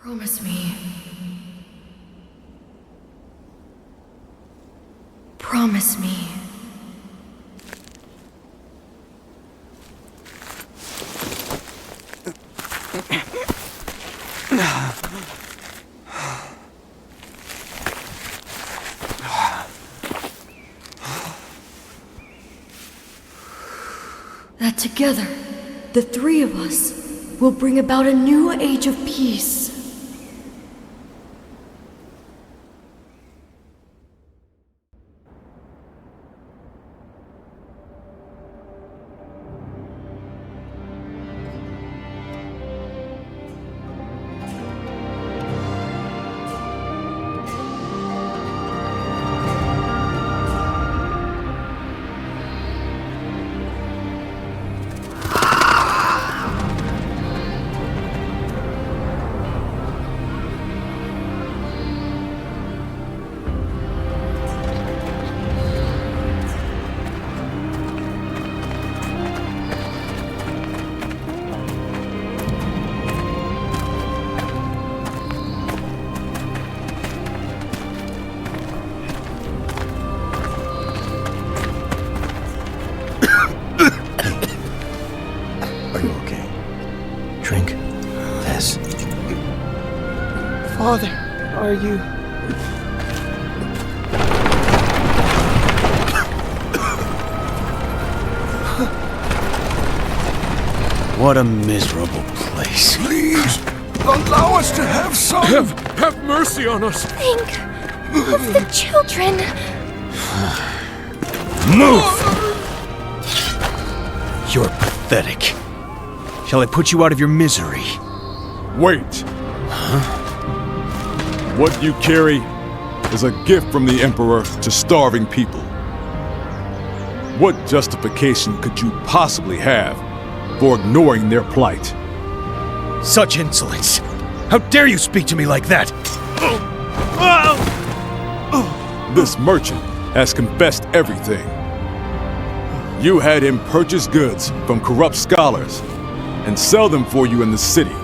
Promise me. Promise me. That together, the three of us will bring about a new age of peace. Father, are you... What a miserable place. Please, allow us to have some... Have mercy on us! Think of the children! Move! You're pathetic. Shall I put you out of your misery? Wait! Huh? What you carry is a gift from the Emperor to starving people. What justification could you possibly have for ignoring their plight? Such insolence! How dare you speak to me like that? This merchant has confessed everything. You had him purchase goods from corrupt scholars and sell them for you in the city.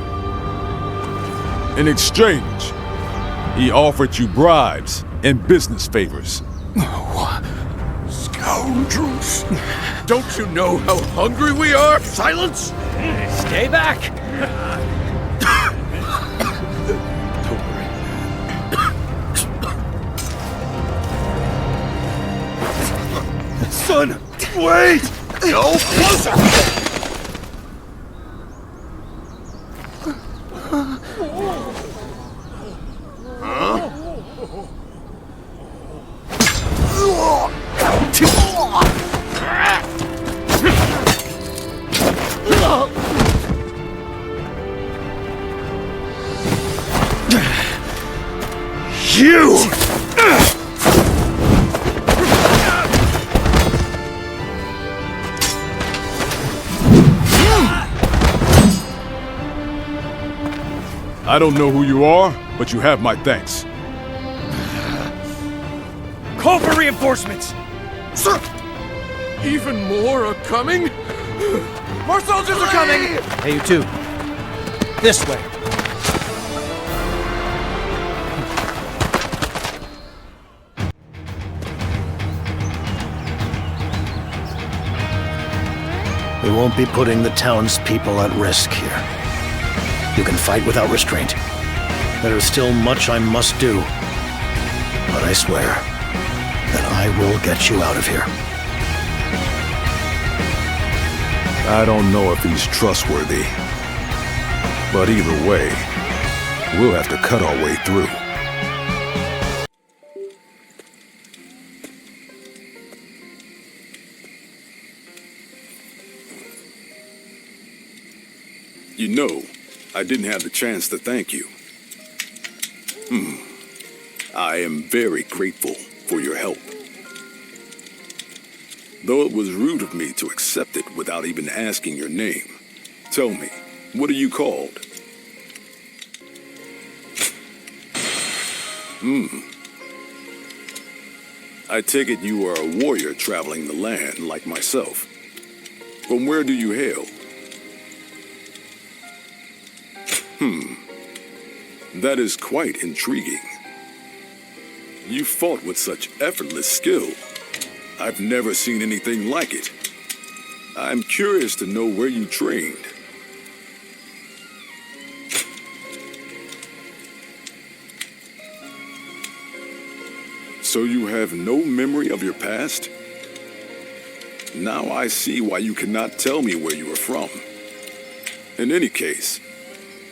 In exchange, he offered you bribes and business favors. Scoundrels! Don't you know how hungry we are? Silence! Stay back! Don't worry. Son, wait! No closer! You! I don't know who you are, but you have my thanks. Call for reinforcements! Sir! Even more are coming? More soldiers are coming! Hey, you two. This way. We won't be putting the townspeople at risk here. You can fight without restraint. There is still much I must do. But I swear that I will get you out of here. I don't know if he's trustworthy. But either way, we'll have to cut our way through. You know, I didn't have the chance to thank you. I am very grateful for your help. Though it was rude of me to accept it without even asking your name. Tell me, what are you called? I take it you are a warrior traveling the land like myself. From where do you hail? That is quite intriguing. You fought with such effortless skill. I've never seen anything like it. I'm curious to know where you trained. So you have no memory of your past? Now I see why you cannot tell me where you are from. In any case,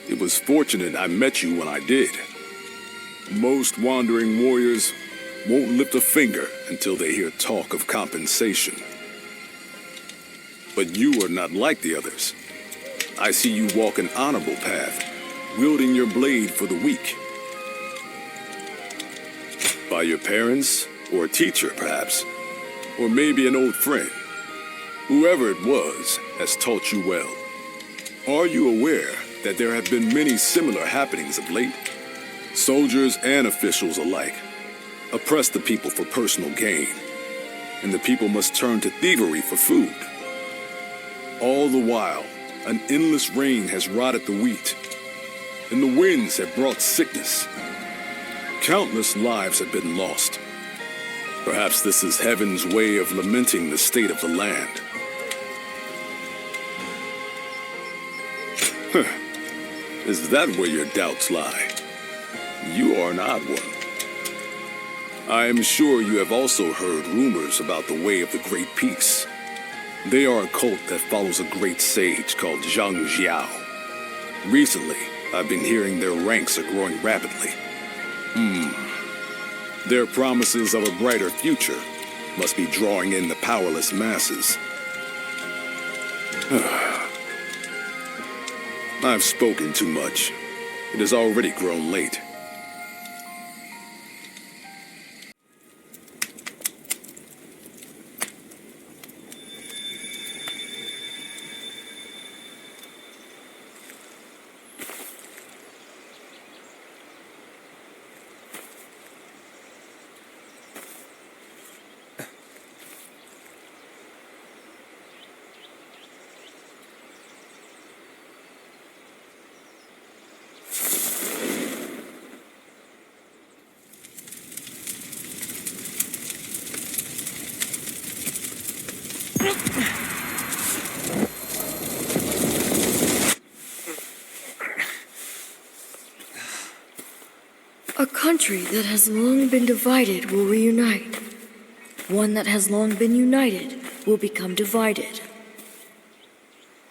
it was fortunate I met you when I did. Most wandering warriors won't lift a finger until they hear talk of compensation. But you are not like the others. I see you walk an honorable path, wielding your blade for the weak. By your parents, or a teacher, perhaps, or maybe an old friend. Whoever it was has taught you well. Are you aware that there have been many similar happenings of late? Soldiers and officials alike oppress the people for personal gain, and the people must turn to thievery for food. All the while, an endless rain has rotted the wheat, and the winds have brought sickness. Countless lives have been lost. Perhaps this is heaven's way of lamenting the state of the land. Is that where your doubts lie? You are an odd one. I am sure you have also heard rumors about the Way of the Great Peace. They are a cult that follows a great sage called Zhang Jiao. Recently, I've been hearing their ranks are growing rapidly. Their promises of a brighter future must be drawing in the powerless masses. I've spoken too much. It has already grown late. A country that has long been divided will reunite. One that has long been united will become divided.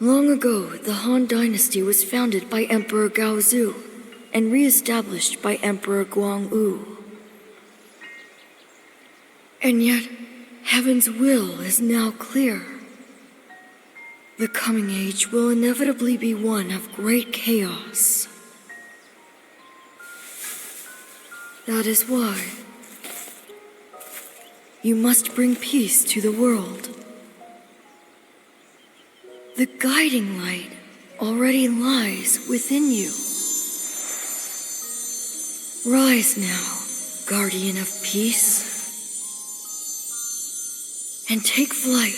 Long ago, the Han Dynasty was founded by Emperor Gaozu and re-established by Emperor Guangwu. And yet, heaven's will is now clear. The coming age will inevitably be one of great chaos. That is why you must bring peace to the world. The guiding light already lies within you. Rise now, guardian of peace, and take flight.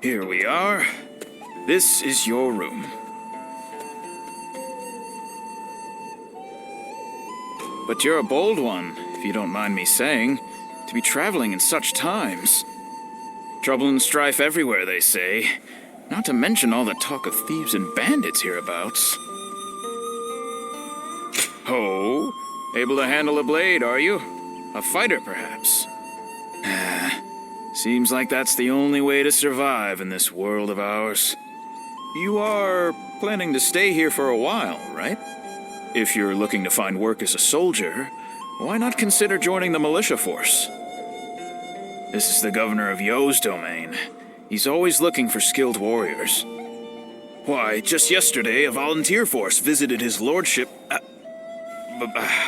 Here we are. This is your room. But you're a bold one, if you don't mind me saying, to be traveling in such times. Trouble and strife everywhere, they say. Not to mention all the talk of thieves and bandits hereabouts. Oh, able to handle a blade, are you? A fighter, perhaps? Seems like that's the only way to survive in this world of ours. You are planning to stay here for a while, right? If you're looking to find work as a soldier, why not consider joining the militia force? This is the governor of Yo's domain. He's always looking for skilled warriors. Why, just yesterday, a volunteer force visited his lordship.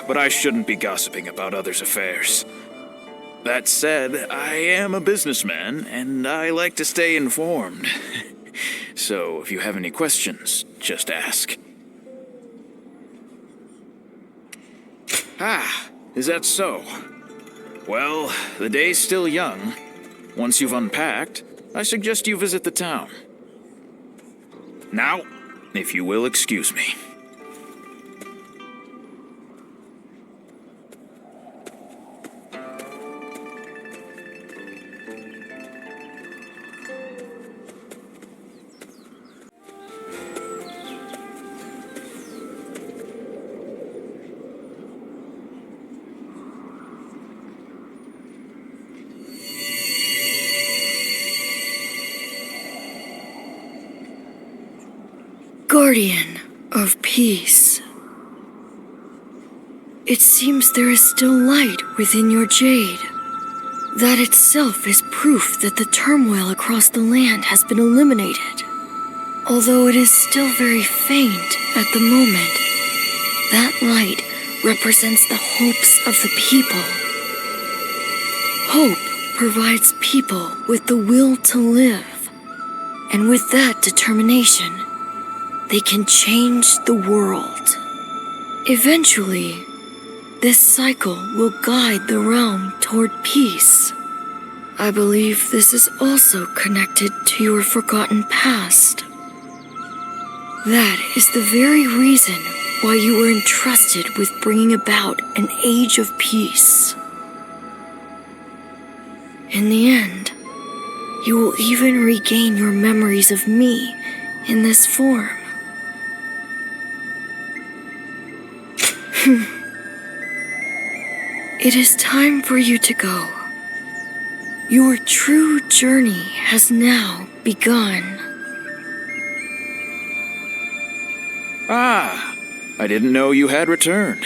But I shouldn't be gossiping about others' affairs. That said, I am a businessman, and I like to stay informed. So, if you have any questions, just ask. Ah, is that so? Well, the day's still young. Once you've unpacked, I suggest you visit the town. Now, if you will excuse me. Guardian of peace. It seems there is still light within your jade. That itself is proof that the turmoil across the land has been eliminated. Although it is still very faint at the moment, that light represents the hopes of the people. Hope provides people with the will to live, and with that determination, they can change the world. Eventually, this cycle will guide the realm toward peace. I believe this is also connected to your forgotten past. That is the very reason why you were entrusted with bringing about an age of peace. In the end, you will even regain your memories of me in this form. It is time for you to go. Your true journey has now begun. Ah, I didn't know you had returned.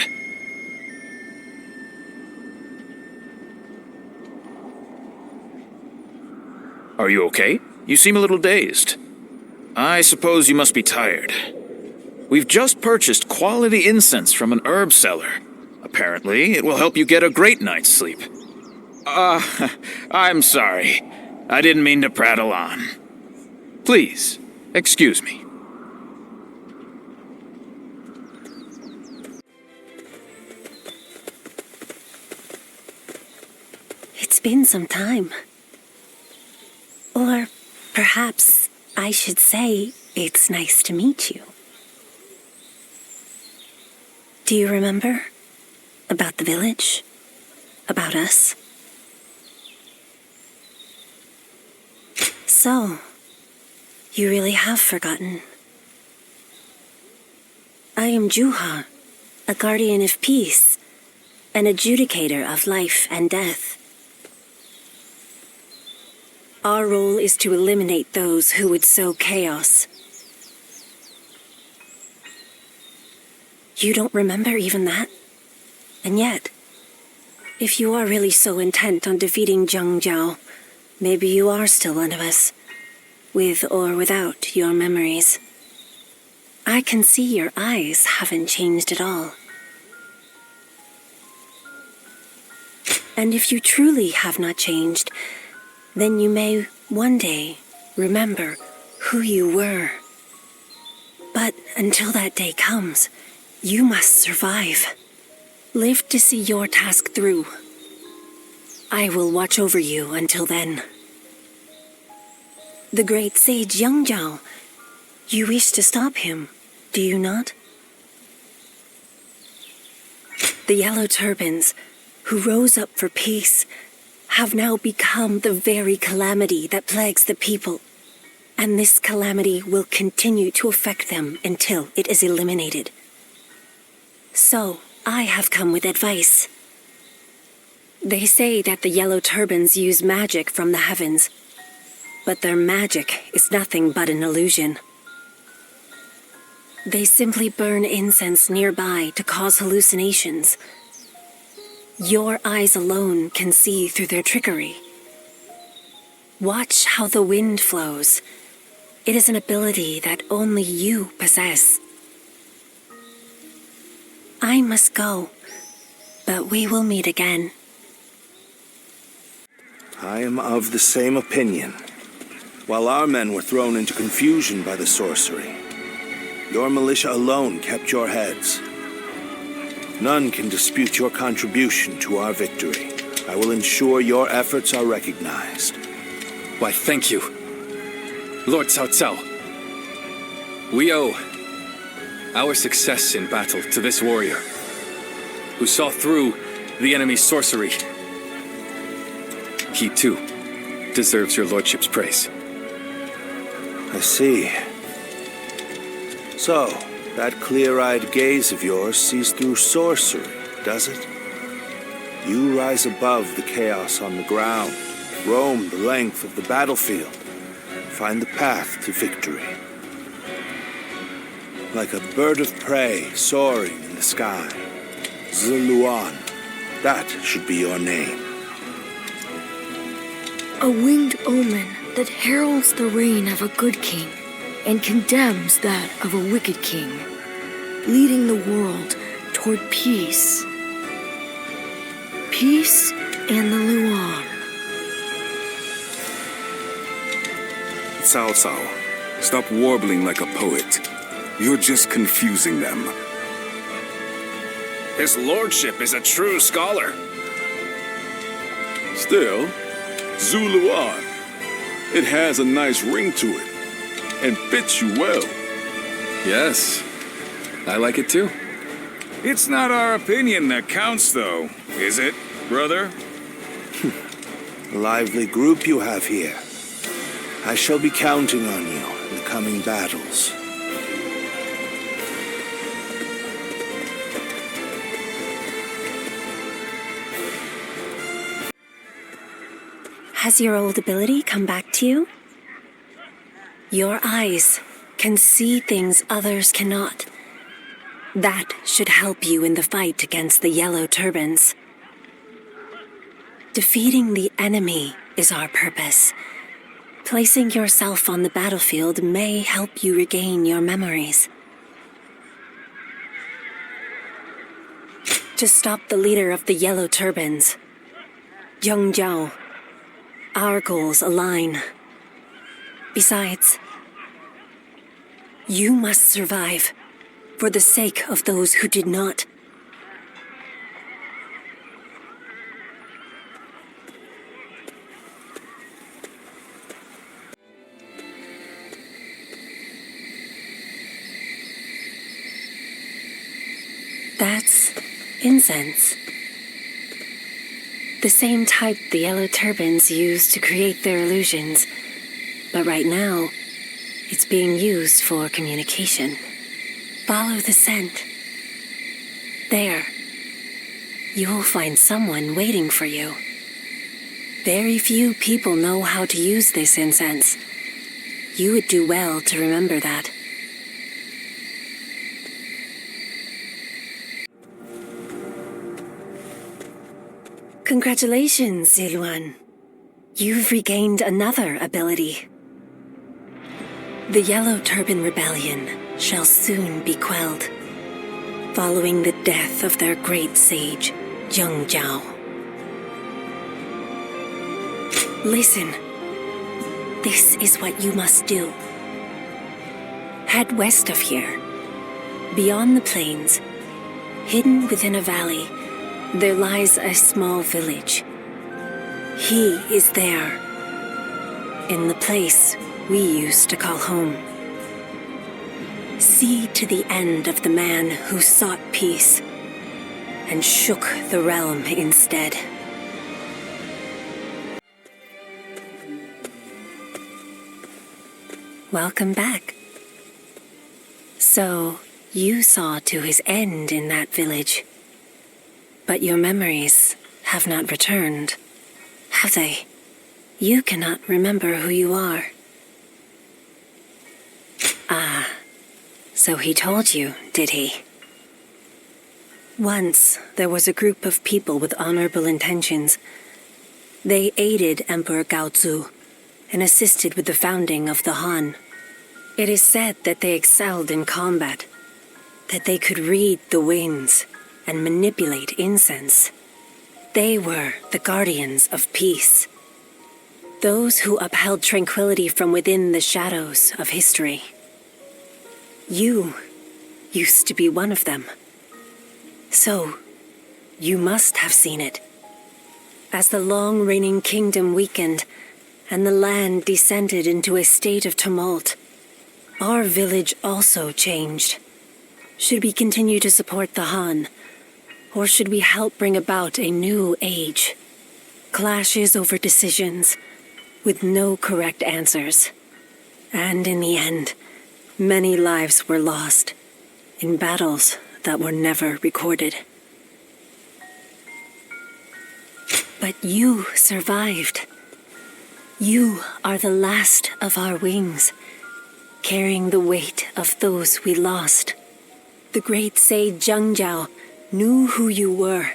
Are you okay? You seem a little dazed. I suppose you must be tired. We've just purchased quality incense from an herb seller. Apparently, it will help you get a great night's sleep. I'm sorry. I didn't mean to prattle on. Please, excuse me. It's been some time. Or perhaps I should say it's nice to meet you. Do you remember? About the village? About us? So, you really have forgotten. I am Juha, a guardian of peace, an adjudicator of life and death. Our role is to eliminate those who would sow chaos. You don't remember even that? And yet, if you are really so intent on defeating Zhang Jiao, maybe you are still one of us, with or without your memories. I can see your eyes haven't changed at all. And if you truly have not changed, then you may one day remember who you were. But until that day comes, you must survive. Live to see your task through. I will watch over you until then. The great sage Yangzhao. You wish to stop him, do you not? The Yellow Turbans, who rose up for peace, have now become the very calamity that plagues the people. And this calamity will continue to affect them until it is eliminated. So, I have come with advice. They say that the Yellow Turbans use magic from the heavens, but their magic is nothing but an illusion. They simply burn incense nearby to cause hallucinations. Your eyes alone can see through their trickery. Watch how the wind flows. It is an ability that only you possess. I must go, but we will meet again. I am of the same opinion. While our men were thrown into confusion by the sorcery, your militia alone kept your heads. None can dispute your contribution to our victory. I will ensure your efforts are recognized. Why, thank you, Lord Cao Cao. We owe our success in battle to this warrior, who saw through the enemy's sorcery. He, too, deserves your lordship's praise. I see. So, that clear-eyed gaze of yours sees through sorcery, does it? You rise above the chaos on the ground, roam the length of the battlefield, find the path to victory. Like a bird of prey soaring in the sky. Ziluan, that should be your name. A winged omen that heralds the reign of a good king and condemns that of a wicked king, leading the world toward peace. Peace and the Luan. Cao Cao, stop warbling like a poet. You're just confusing them. His lordship is a true scholar. Still, Ziluan. It has a nice ring to it, and fits you well. Yes, I like it too. It's not our opinion that counts, though, is it, brother? A lively group you have here. I shall be counting on you in the coming battles. Has your old ability come back to you? Your eyes can see things others cannot. That should help you in the fight against the Yellow Turbans. Defeating the enemy is our purpose. Placing yourself on the battlefield may help you regain your memories. To stop the leader of the Yellow Turbans, Yangzhao, our goals align. Besides, you must survive for the sake of those who did not. That's incense. The same type the Yellow Turbans use to create their illusions. But right now, it's being used for communication. Follow the scent. There. You'll find someone waiting for you. Very few people know how to use this incense. You would do well to remember that. Congratulations, Ziluan. You've regained another ability. The Yellow Turban Rebellion shall soon be quelled, following the death of their great sage, Yangzhao. Listen. This is what you must do. Head west of here. Beyond the plains, hidden within a valley, there lies a small village. He is there. in the place we used to call home. See to the end of the man who sought peace and shook the realm instead. Welcome back. So, you saw to his end in that village. But your memories have not returned, have they? You cannot remember who you are. Ah, so he told you, did he? Once, there was a group of people with honorable intentions. They aided Emperor Gaozu and assisted with the founding of the Han. It is said that they excelled in combat, that they could read the winds and manipulate incense. They were the guardians of peace, those who upheld tranquility from within the shadows of history. You used to be one of them. So, you must have seen it. As the long-reigning kingdom weakened, and the land descended into a state of tumult, our village also changed. Should we continue to support the Han, or should we help bring about a new age? Clashes over decisions, with no correct answers. And in the end, many lives were lost, in battles that were never recorded. But you survived. You are the last of our wings, carrying the weight of those we lost. The great sage Zhengzhao knew who you were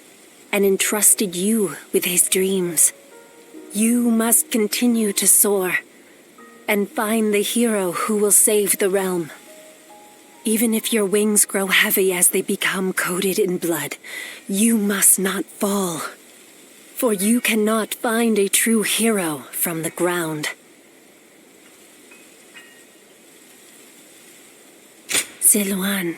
and entrusted you with his dreams. You must continue to soar and find the hero who will save the realm. Even if your wings grow heavy as they become coated in blood, you must not fall. For you cannot find a true hero from the ground. Ziluan,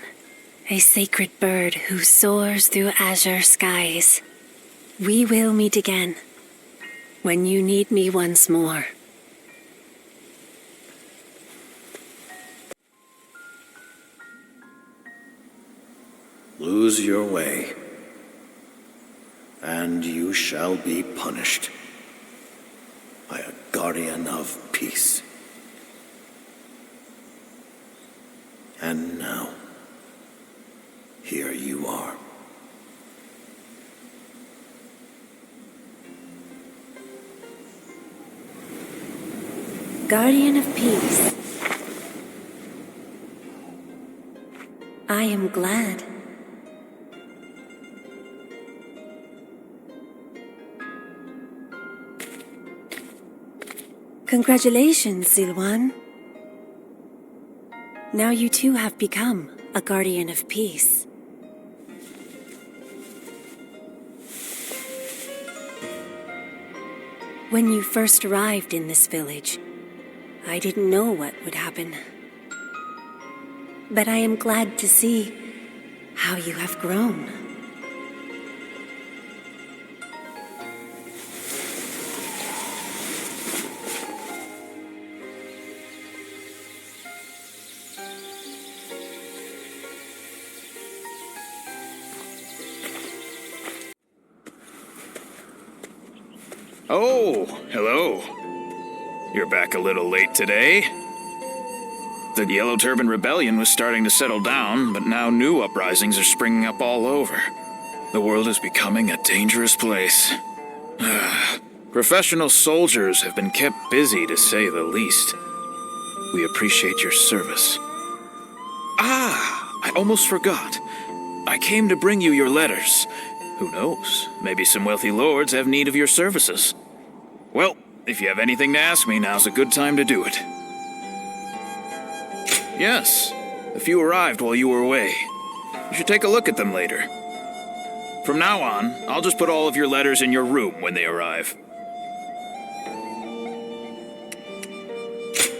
a sacred bird who soars through azure skies. We will meet again, when you need me once more. Lose your way, and you shall be punished by a guardian of peace. And now, here you are. Guardian of peace. I am glad. Congratulations, Ziluan. Now you too have become a guardian of peace. When you first arrived in this village, I didn't know what would happen. But I am glad to see how you have grown. Oh, hello. You're back a little late today. The Yellow Turban Rebellion was starting to settle down, but now new uprisings are springing up all over. The world is becoming a dangerous place. Professional soldiers have been kept busy, to say the least. We appreciate your service. I almost forgot. I came to bring you your letters. Who knows? Maybe some wealthy lords have need of your services. Well, if you have anything to ask me, now's a good time to do it. Yes, a few arrived while you were away. You should take a look at them later. From now on, I'll just put all of your letters in your room when they arrive.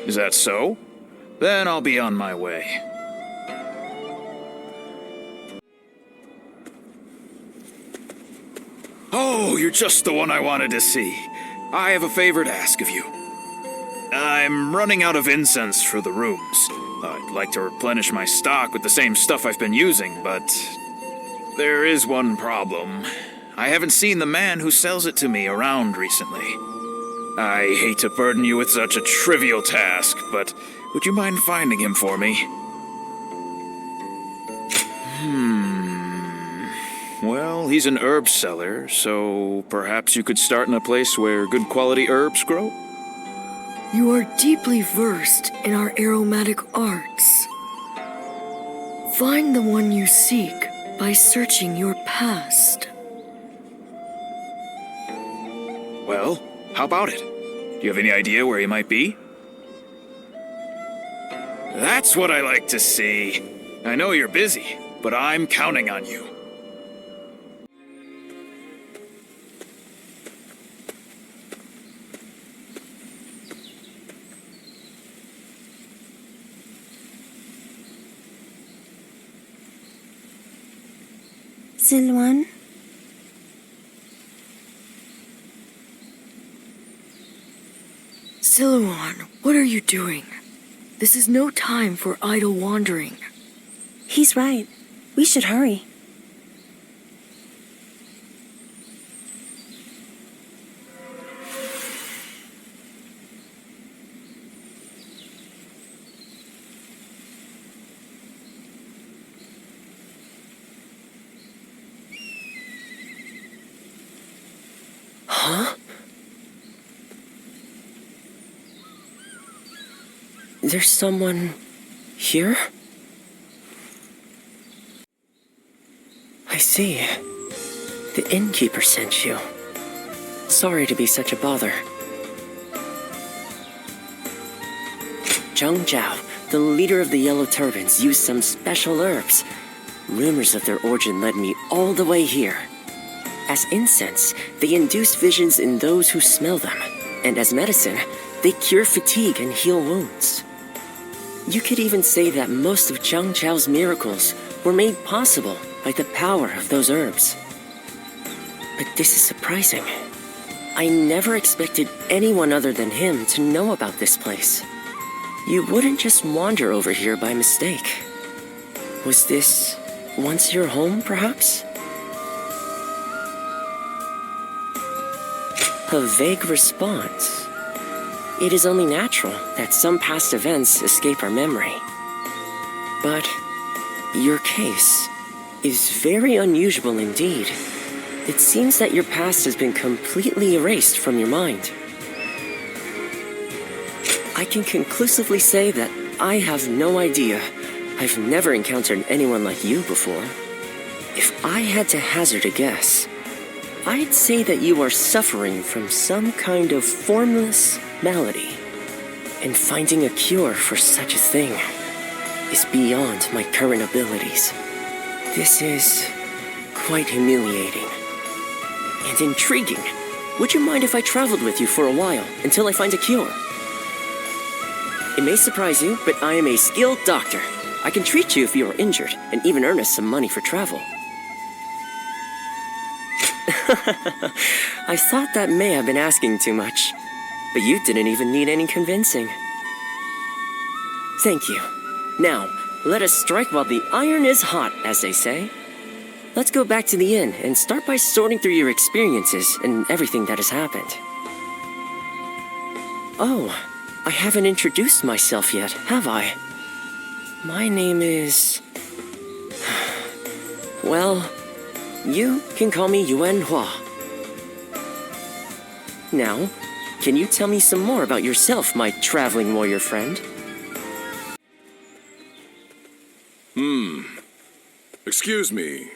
Is that so? Then I'll be on my way. Oh, you're just the one I wanted to see. I have a favor to ask of you. I'm running out of incense for the rooms. I'd like to replenish my stock with the same stuff I've been using, but there is one problem. I haven't seen the man who sells it to me around recently. I hate to burden you with such a trivial task, but would you mind finding him for me? Well, he's an herb seller, so perhaps you could start in a place where good quality herbs grow? You are deeply versed in our aromatic arts. Find the one you seek by searching your past. Well, how about it? Do you have any idea where he might be? That's what I like to see. I know you're busy, but I'm counting on you. Ziluan? Ziluan, what are you doing? This is no time for idle wandering. He's right. We should hurry. Huh? There's someone here? I see. The innkeeper sent you. Sorry to be such a bother. Zhang Zhao, the leader of the Yellow Turbans, used some special herbs. Rumors of their origin led me all the way here. As incense, they induce visions in those who smell them, and as medicine, they cure fatigue and heal wounds. You could even say that most of Zhang Zhao's miracles were made possible by the power of those herbs. But this is surprising. I never expected anyone other than him to know about this place. You wouldn't just wander over here by mistake. Was this once your home, perhaps? A vague response. It is only natural that some past events escape our memory. But your case is very unusual indeed. It seems that your past has been completely erased from your mind. I can conclusively say that I have no idea. I've never encountered anyone like you before. If I had to hazard a guess, I'd say that you are suffering from some kind of formless malady, and finding a cure for such a thing is beyond my current abilities. This is quite humiliating and intriguing. Would you mind if I traveled with you for a while until I find a cure? It may surprise you, but I am a skilled doctor. I can treat you if you are injured and even earn us some money for travel. I thought that may have been asking too much, but you didn't even need any convincing. Thank you. Now, let us strike while the iron is hot, as they say. Let's go back to the inn and start by sorting through your experiences and everything that has happened. Oh, I haven't introduced myself yet, have I? My name is... Well, you can call me Yuan Hua. Now, can you tell me some more about yourself, my traveling warrior friend? Excuse me.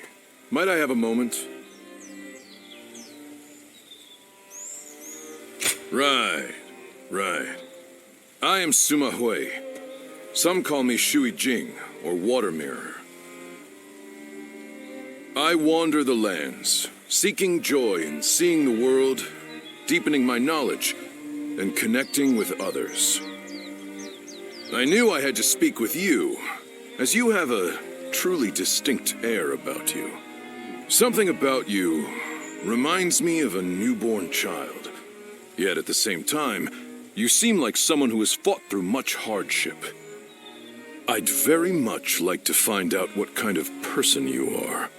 Might I have a moment? Right. I am Sima Hui. Some call me Shui Jing, or Water Mirror. I wander the lands, seeking joy in seeing the world, deepening my knowledge, and connecting with others. I knew I had to speak with you, as you have a truly distinct air about you. Something about you reminds me of a newborn child, yet at the same time, You seem like someone who has fought through much hardship. I'd very much like to find out what kind of person you are.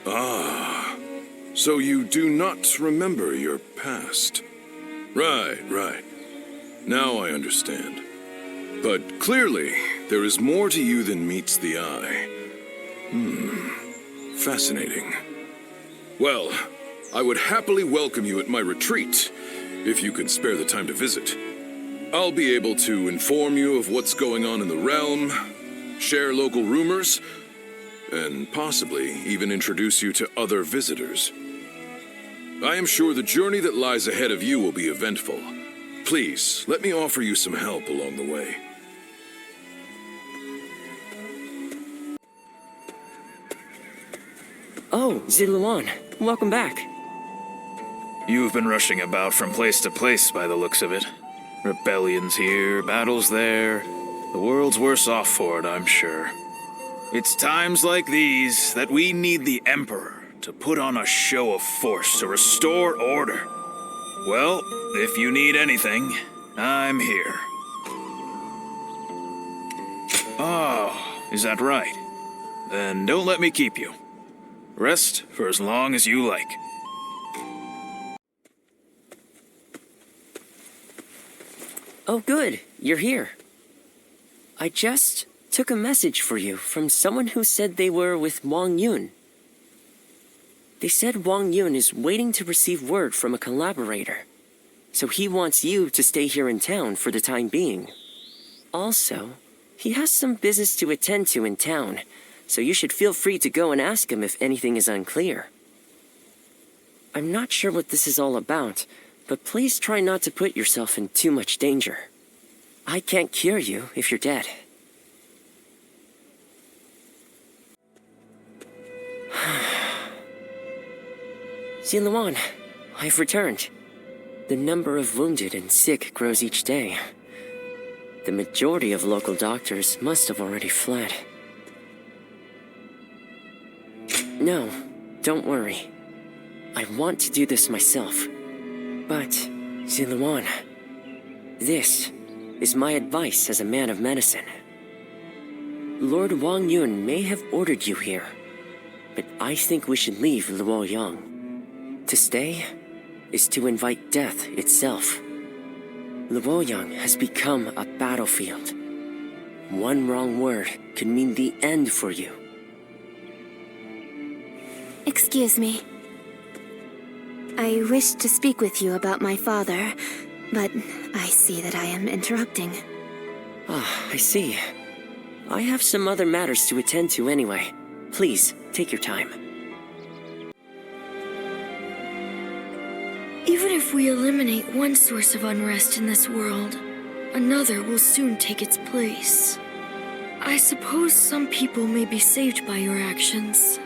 Ah, so you do not remember your past. Right. Now I understand. But clearly, there is more to you than meets the eye. Fascinating. Well, I would happily welcome you at my retreat, if you could spare the time to visit. I'll be able to inform you of what's going on in the realm, share local rumors, and possibly even introduce you to other visitors. I am sure the journey that lies ahead of you will be eventful. Please, let me offer you some help along the way. Oh, Ziluan, welcome back. You've been rushing about from place to place by the looks of it. Rebellions here, battles there. The world's worse off for it, I'm sure. It's times like these that we need the Emperor to put on a show of force to restore order. Well, if you need anything, I'm here. Oh, is that right? Then don't let me keep you. Rest for as long as you like. Oh, good. You're here. I just took a message for you from someone who said they were with Wang Yun. They said Wang Yun is waiting to receive word from a collaborator, so he wants you to stay here in town for the time being. Also, he has some business to attend to in town, so you should feel free to go and ask him if anything is unclear. I'm not sure what this is all about, but please try not to put yourself in too much danger. I can't cure you if you're dead. Ziluan, I've returned. The number of wounded and sick grows each day. The majority of local doctors must have already fled. No, don't worry. I want to do this myself. But, Ziluan, this is my advice as a man of medicine. Lord Wang Yun may have ordered you here, but I think we should leave Luoyang. To stay is to invite death itself. Luoyang has become a battlefield. One wrong word could mean the end for you. Excuse me. I wish to speak with you about my father, but I see that I am interrupting. Ah, I see. I have some other matters to attend to anyway. Please, take your time. Even if we eliminate one source of unrest in this world, another will soon take its place. I suppose some people may be saved by your actions.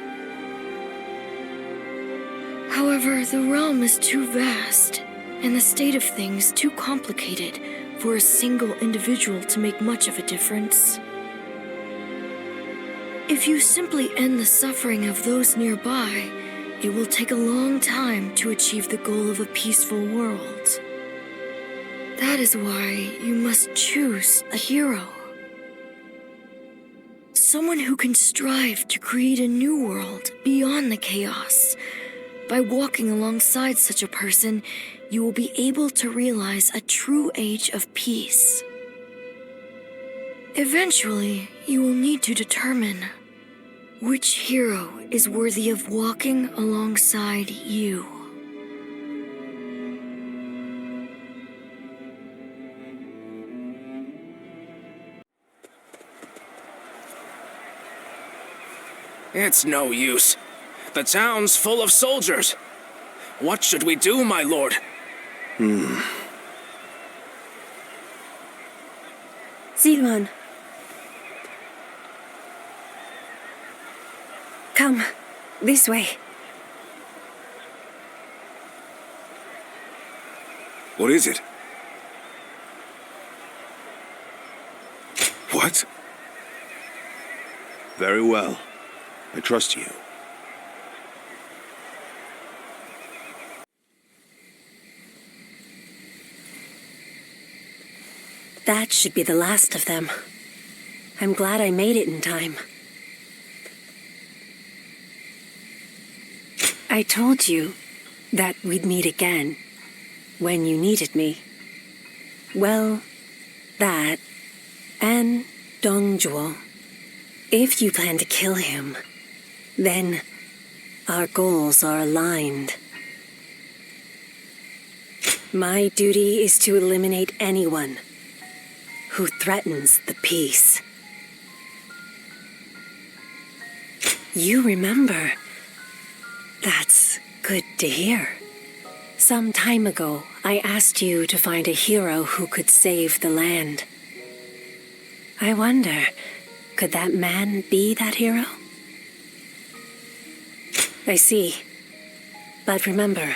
However, the realm is too vast, and the state of things too complicated for a single individual to make much of a difference. If you simply end the suffering of those nearby, it will take a long time to achieve the goal of a peaceful world. That is why you must choose a hero. Someone who can strive to create a new world beyond the chaos. By walking alongside such a person, you will be able to realize a true age of peace. Eventually, you will need to determine which hero is worthy of walking alongside you. It's no use. The town's full of soldiers. What should we do, my lord? Ziluan. Come, this way. What is it? What? Very well. I trust you. That should be the last of them. I'm glad I made it in time. I told you that we'd meet again when you needed me. Well, that and Dongjuo. If you plan to kill him, then our goals are aligned. My duty is to eliminate anyone who threatens the peace. You remember. That's good to hear. Some time ago, I asked you to find a hero who could save the land. I wonder, could that man be that hero? I see. But remember,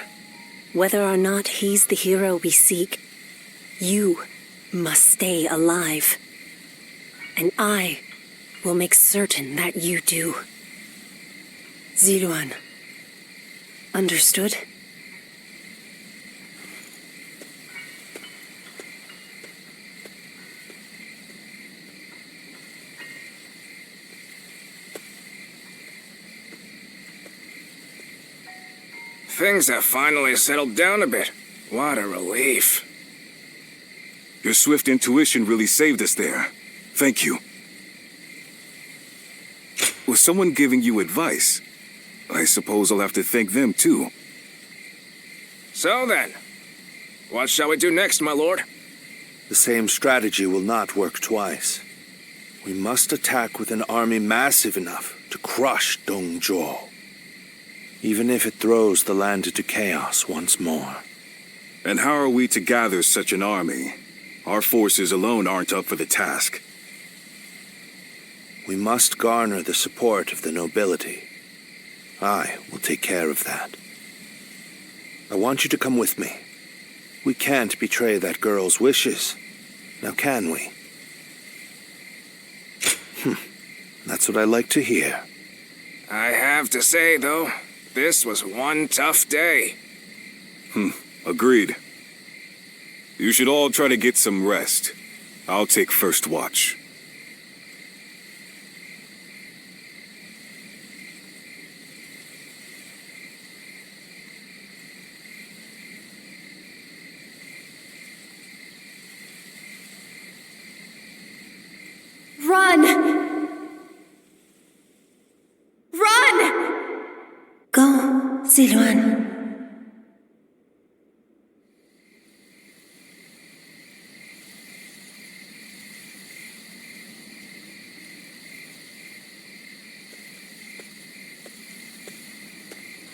whether or not he's the hero we seek, you must stay alive. And I will make certain that you do. Ziluan. Understood? Things have finally settled down a bit. What a relief. Your swift intuition really saved us there. Thank you. Was someone giving you advice? I suppose I'll have to thank them too. So then, what shall we do next, my lord? The same strategy will not work twice. We must attack with an army massive enough to crush Dongjuo, even if it throws the land into chaos once more. And how are we to gather such an army? Our forces alone aren't up for the task. We must garner the support of the nobility. I will take care of that. I want you to come with me. We can't betray that girl's wishes. Now can we? That's what I like to hear. I have to say, though, this was one tough day. Agreed. You should all try to get some rest. I'll take first watch. Run! Run! Go, Ziluan.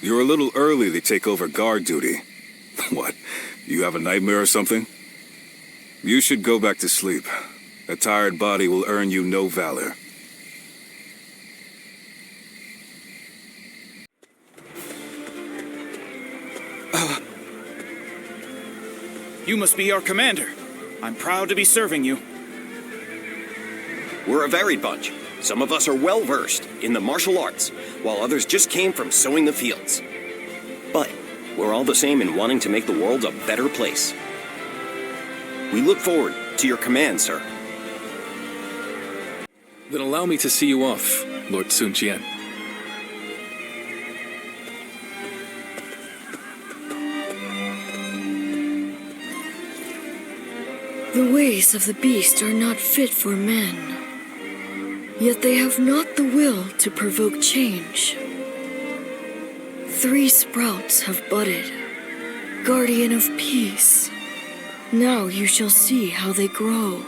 You're a little early to take over guard duty. What, you have a nightmare or something? You should go back to sleep. A tired body will earn you no valor. You must be our commander. I'm proud to be serving you. We're a varied bunch. Some of us are well-versed in the martial arts, while others just came from sowing the fields. But we're all the same in wanting to make the world a better place. We look forward to your command, sir. Then allow me to see you off, Lord Sun Jian. The ways of the beast are not fit for men. Yet they have not the will to provoke change. 3 sprouts have budded, guardian of peace. Now you shall see how they grow.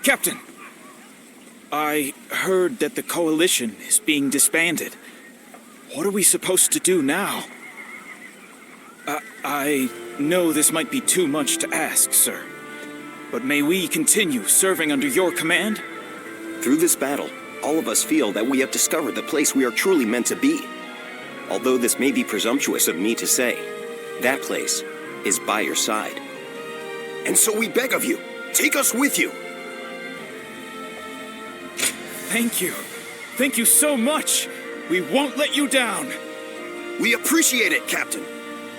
Captain. I heard that the coalition is being disbanded. What are we supposed to do now? I know this might be too much to ask, sir. But may we continue serving under your command? Through this battle, all of us feel that we have discovered the place we are truly meant to be. Although this may be presumptuous of me to say, that place is by your side. And so we beg of you, take us with you. Thank you. Thank you so much. We won't let you down. We appreciate it, Captain.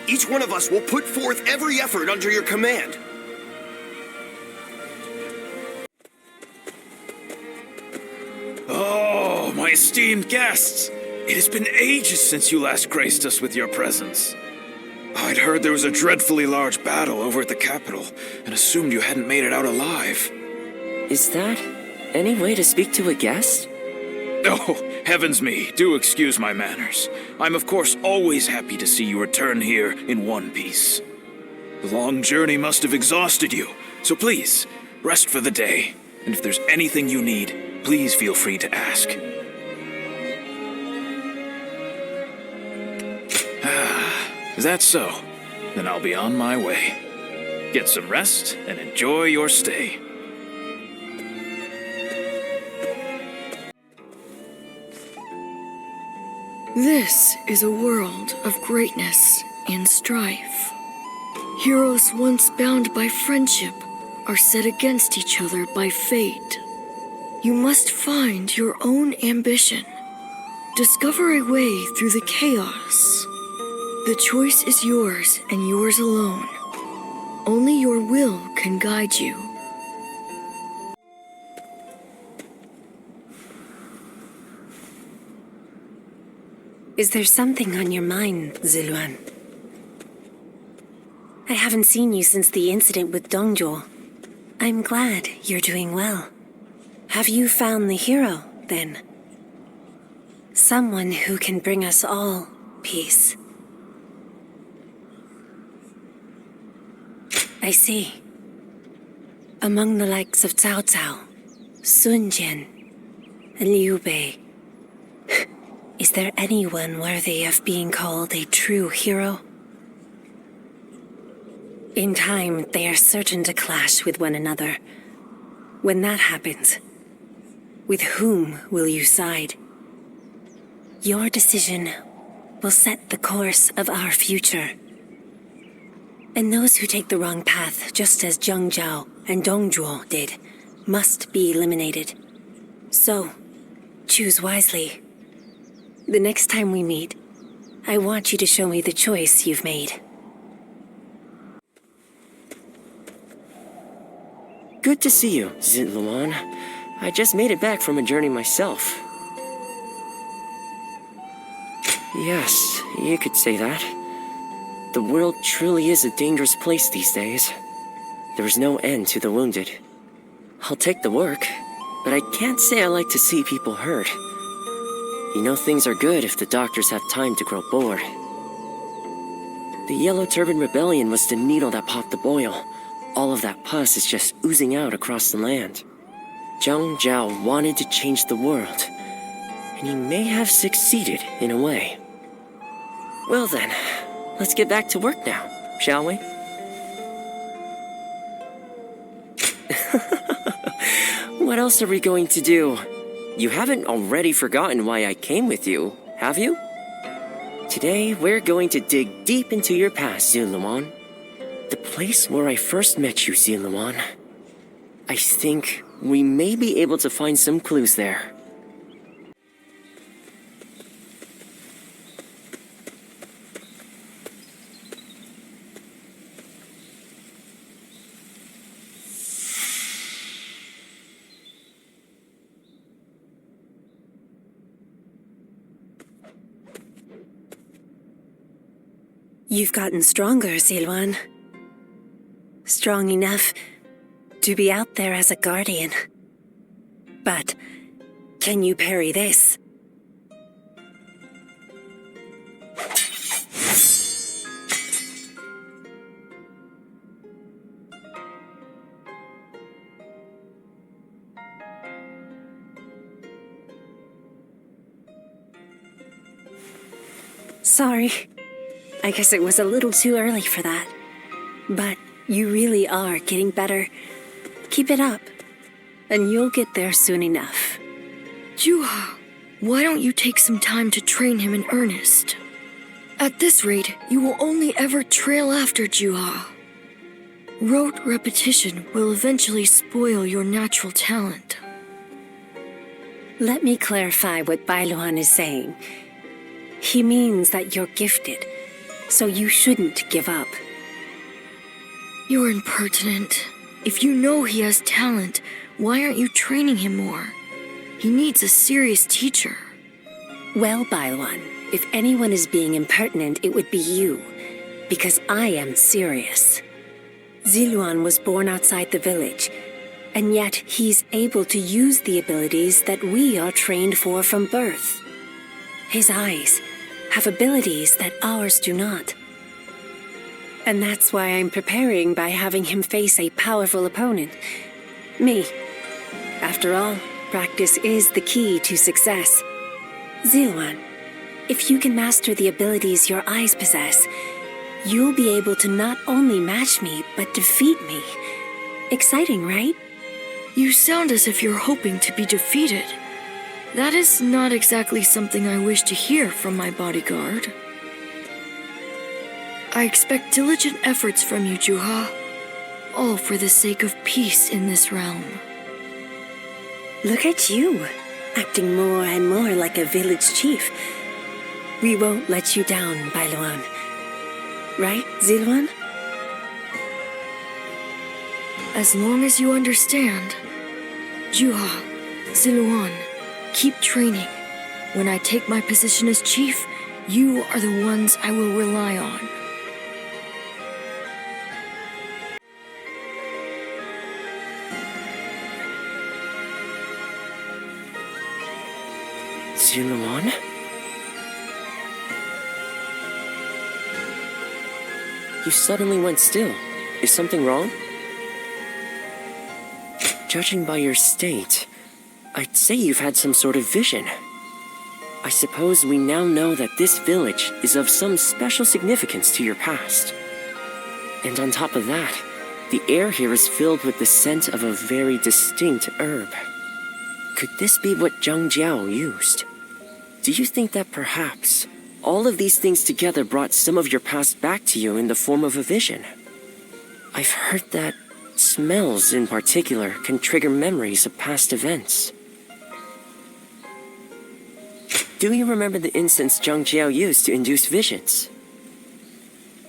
Each one of us will put forth every effort under your command. Oh, my esteemed guests. It has been ages since you last graced us with your presence. I'd heard there was a dreadfully large battle over at the capital, and assumed you hadn't made it out alive. Is that any way to speak to a guest? Oh, heavens me, do excuse my manners. I'm of course always happy to see you return here in one piece. The long journey must have exhausted you, so please, rest for the day. And if there's anything you need, please feel free to ask. Is that so? Then I'll be on my way. Get some rest and enjoy your stay. This is a world of greatness and strife. Heroes once bound by friendship are set against each other by fate. You must find your own ambition. Discover a way through the chaos. The choice is yours and yours alone. Only your will can guide you. Is there something on your mind, Ziluan? I haven't seen you since the incident with Dongjo. I'm glad you're doing well. Have you found the hero, then? Someone who can bring us all peace. I see. Among the likes of Cao Cao, Sun Jian, and Liu Bei, is there anyone worthy of being called a true hero? In time, they are certain to clash with one another. When that happens, with whom will you side? Your decision will set the course of our future. And those who take the wrong path, just as Zheng Zhao and Dong Zhuo did, must be eliminated. So, choose wisely. The next time we meet, I want you to show me the choice you've made. Good to see you, Ziluan. I just made it back from a journey myself. Yes, you could say that. The world truly is a dangerous place these days. There is no end to the wounded. I'll take the work, but I can't say I like to see people hurt. You know things are good if the doctors have time to grow bored. The Yellow Turban Rebellion was the needle that popped the boil. All of that pus is just oozing out across the land. Zheng Zhao wanted to change the world, and he may have succeeded in a way. Well then, let's get back to work now, shall we? What else are we going to do? You haven't already forgotten why I came with you, have you? Today, we're going to dig deep into your past, Ziluan. The place where I first met you, Ziluan. I think we may be able to find some clues there. You've gotten stronger, Ziluan. Strong enough to be out there as a guardian. But can you parry this? Sorry. I guess it was a little too early for that. But you really are getting better. Keep it up, and you'll get there soon enough. Juha, why don't you take some time to train him in earnest? At this rate, you will only ever trail after Juha. Rote repetition will eventually spoil your natural talent. Let me clarify what Bailuan is saying. He means that you're gifted, so you shouldn't give up. You're impertinent. If you know he has talent, why aren't you training him more? He needs a serious teacher. Well, Bailuan, if anyone is being impertinent, it would be you, because I am serious. Ziluan was born outside the village, and yet he's able to use the abilities that we are trained for from birth. His eyes have abilities that ours do not. And that's why I'm preparing by having him face a powerful opponent. Me. After all, practice is the key to success. Ziluan, if you can master the abilities your eyes possess, you'll be able to not only match me, but defeat me. Exciting, right? You sound as if you're hoping to be defeated. That is not exactly something I wish to hear from my bodyguard. I expect diligent efforts from you, Juha. All for the sake of peace in this realm. Look at you, acting more and more like a village chief. We won't let you down, Bailuan. Right, Ziluan? As long as you understand. Juha, Ziluan, keep training. When I take my position as chief, you are the ones I will rely on. Ziluan? You suddenly went still. Is something wrong? Judging by your state, I'd say you've had some sort of vision. I suppose we now know that this village is of some special significance to your past. And on top of that, the air here is filled with the scent of a very distinct herb. Could this be what Zhang Jiao used? Do you think that perhaps all of these things together brought some of your past back to you in the form of a vision? I've heard that smells in particular can trigger memories of past events. Do you remember the incense Zhang Jiao used to induce visions?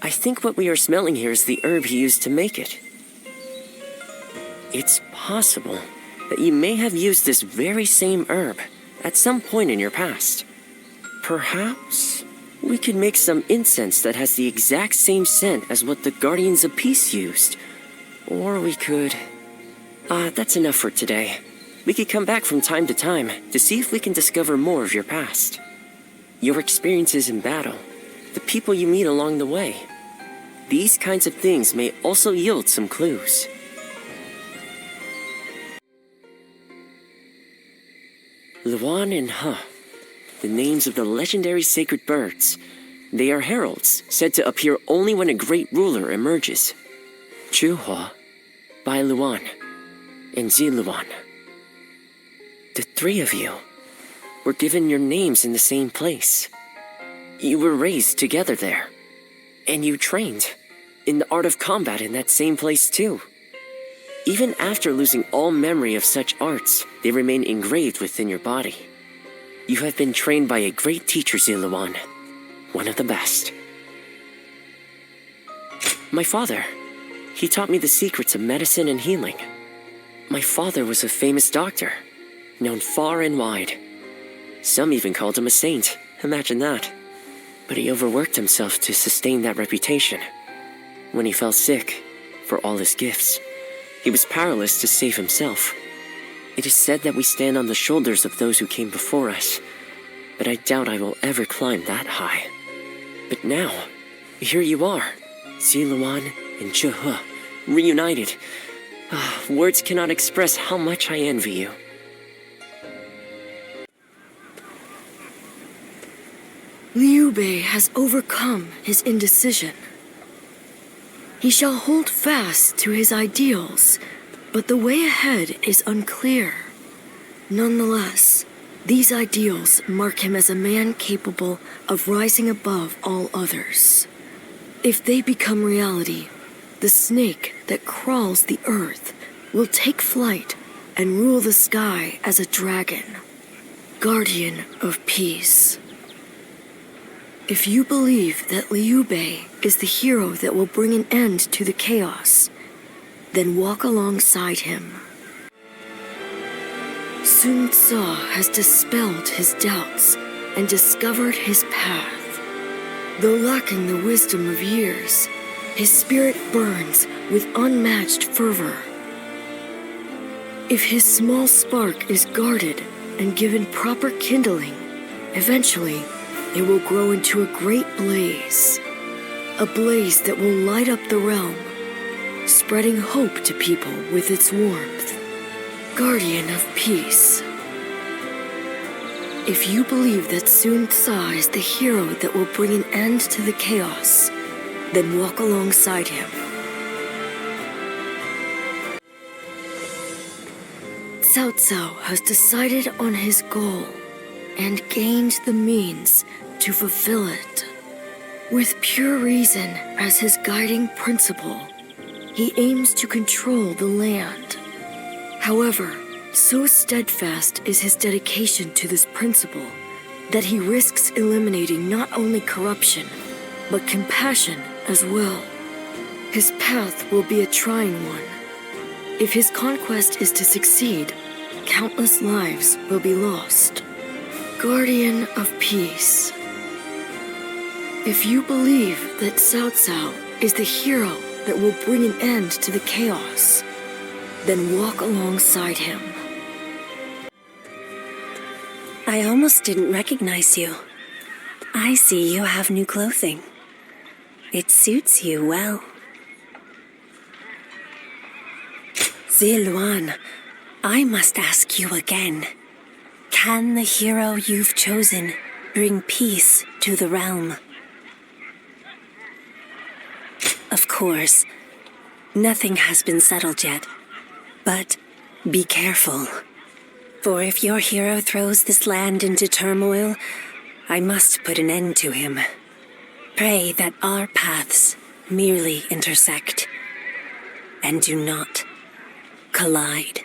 I think what we are smelling here is the herb he used to make it. It's possible that you may have used this very same herb at some point in your past. Perhaps we could make some incense that has the exact same scent as what the Guardians of Peace used. Or we could... that's enough for today. We could come back from time to time to see if we can discover more of your past. Your experiences in battle, the people you meet along the way. These kinds of things may also yield some clues. Luan and He, the names of the legendary sacred birds. They are heralds, said to appear only when a great ruler emerges. Juha, Bailuan, and Ziluan. The three of you were given your names in the same place. You were raised together there, and you trained in the art of combat in that same place too. Even after losing all memory of such arts, they remain engraved within your body. You have been trained by a great teacher, Ziluan, one of the best. My father, he taught me the secrets of medicine and healing. My father was a famous doctor, known far and wide. Some even called him a saint, imagine that. But he overworked himself to sustain that reputation. When he fell sick, for all his gifts, he was powerless to save himself. It is said that we stand on the shoulders of those who came before us, but I doubt I will ever climb that high. But now, here you are, Ziluan and Juha, reunited. Words cannot express how much I envy you. Liu Bei has overcome his indecision. He shall hold fast to his ideals, but the way ahead is unclear. Nonetheless, these ideals mark him as a man capable of rising above all others. If they become reality, the snake that crawls the earth will take flight and rule the sky as a dragon. Guardian of Peace. If you believe that Liu Bei is the hero that will bring an end to the chaos, then walk alongside him. Sun Tzu has dispelled his doubts and discovered his path. Though lacking the wisdom of years, his spirit burns with unmatched fervor. If his small spark is guarded and given proper kindling, eventually it will grow into a great blaze. A blaze that will light up the realm, spreading hope to people with its warmth. Guardian of Peace. If you believe that Sun Tzu is the hero that will bring an end to the chaos, then walk alongside him. Cao Cao has decided on his goal and gained the means to fulfill it. With pure reason as his guiding principle, he aims to control the land. However, so steadfast is his dedication to this principle that he risks eliminating not only corruption, but compassion as well. His path will be a trying one. If his conquest is to succeed, countless lives will be lost. Guardian of Peace. If you believe that Cao Cao is the hero that will bring an end to the chaos, then walk alongside him. I almost didn't recognize you. I see you have new clothing. It suits you well. Ziluan, I must ask you again. Can the hero you've chosen bring peace to the realm? Of course, nothing has been settled yet. But be careful. For if your hero throws this land into turmoil, I must put an end to him. Pray that our paths merely intersect and do not collide.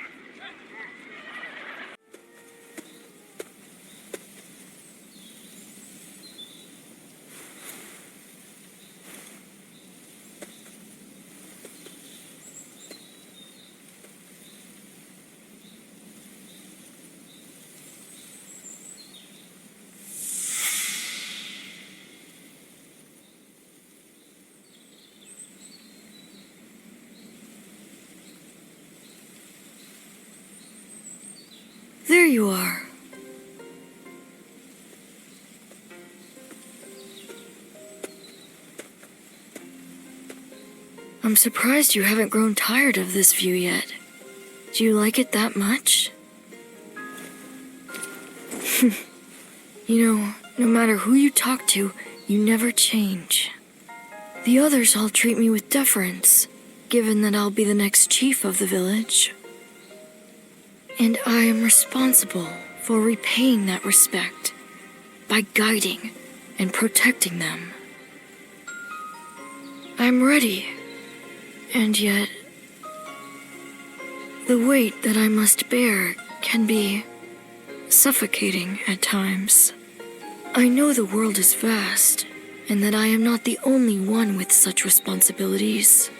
There you are. I'm surprised you haven't grown tired of this view yet. Do you like it that much? You know, no matter who you talk to, you never change. The others all treat me with deference, given that I'll be the next chief of the village. And I am responsible for repaying that respect by guiding and protecting them. I'm ready, and yet the weight that I must bear can be suffocating at times. I know the world is vast, and that I am not the only one with such responsibilities.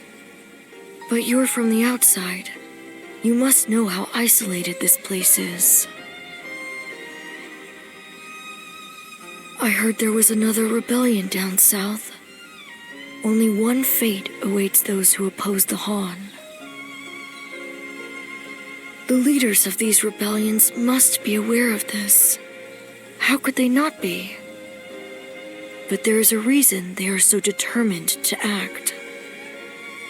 But you're from the outside. You must know how isolated this place is. I heard there was another rebellion down south. Only one fate awaits those who oppose the Han. The leaders of these rebellions must be aware of this. How could they not be? But there is a reason they are so determined to act.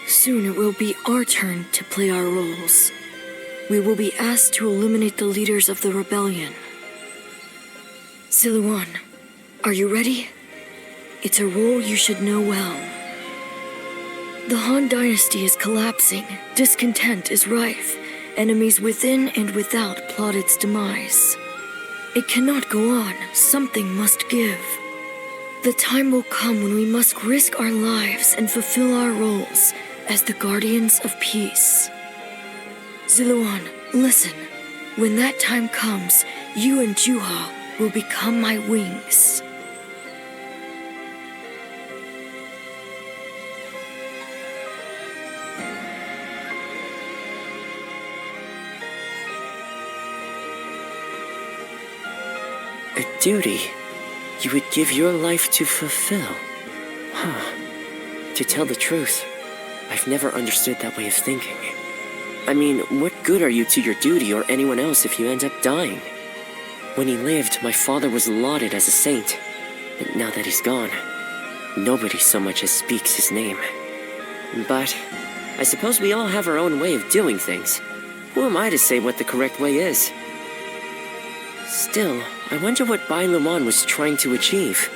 Soon it will be our turn to play our roles. We will be asked to eliminate the leaders of the rebellion. Ziluan, are you ready? It's a role you should know well. The Han Dynasty is collapsing, discontent is rife, enemies within and without plot its demise. It cannot go on, something must give. The time will come when we must risk our lives and fulfill our roles as the Guardians of Peace. Ziluan, listen. When that time comes, you and Juha will become my wings. A duty you would give your life to fulfill. Huh. To tell the truth, I've never understood that way of thinking. I mean, what good are you to your duty or anyone else if you end up dying? When he lived, my father was lauded as a saint. But now that he's gone, nobody so much as speaks his name. But I suppose we all have our own way of doing things. Who am I to say what the correct way is? Still, I wonder what Ziluan was trying to achieve.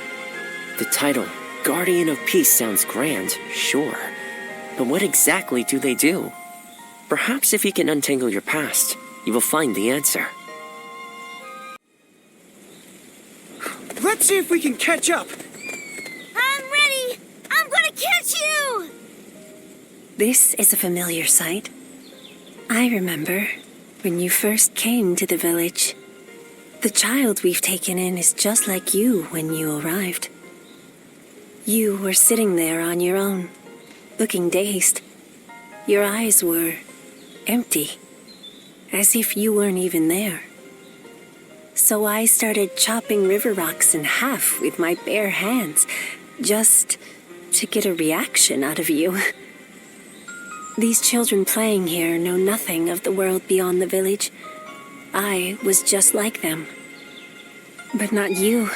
The title, Guardian of Peace, sounds grand, sure. But what exactly do they do? Perhaps if you can untangle your past, you will find the answer. Let's see if we can catch up. I'm ready! I'm gonna catch you! This is a familiar sight. I remember when you first came to the village. The child we've taken in is just like you when you arrived. You were sitting there on your own, looking dazed. Your eyes were empty, as if you weren't even there. So I started chopping river rocks in half with my bare hands, just to get a reaction out of you. These children playing here know nothing of the world beyond the village. I was just like them. But not you.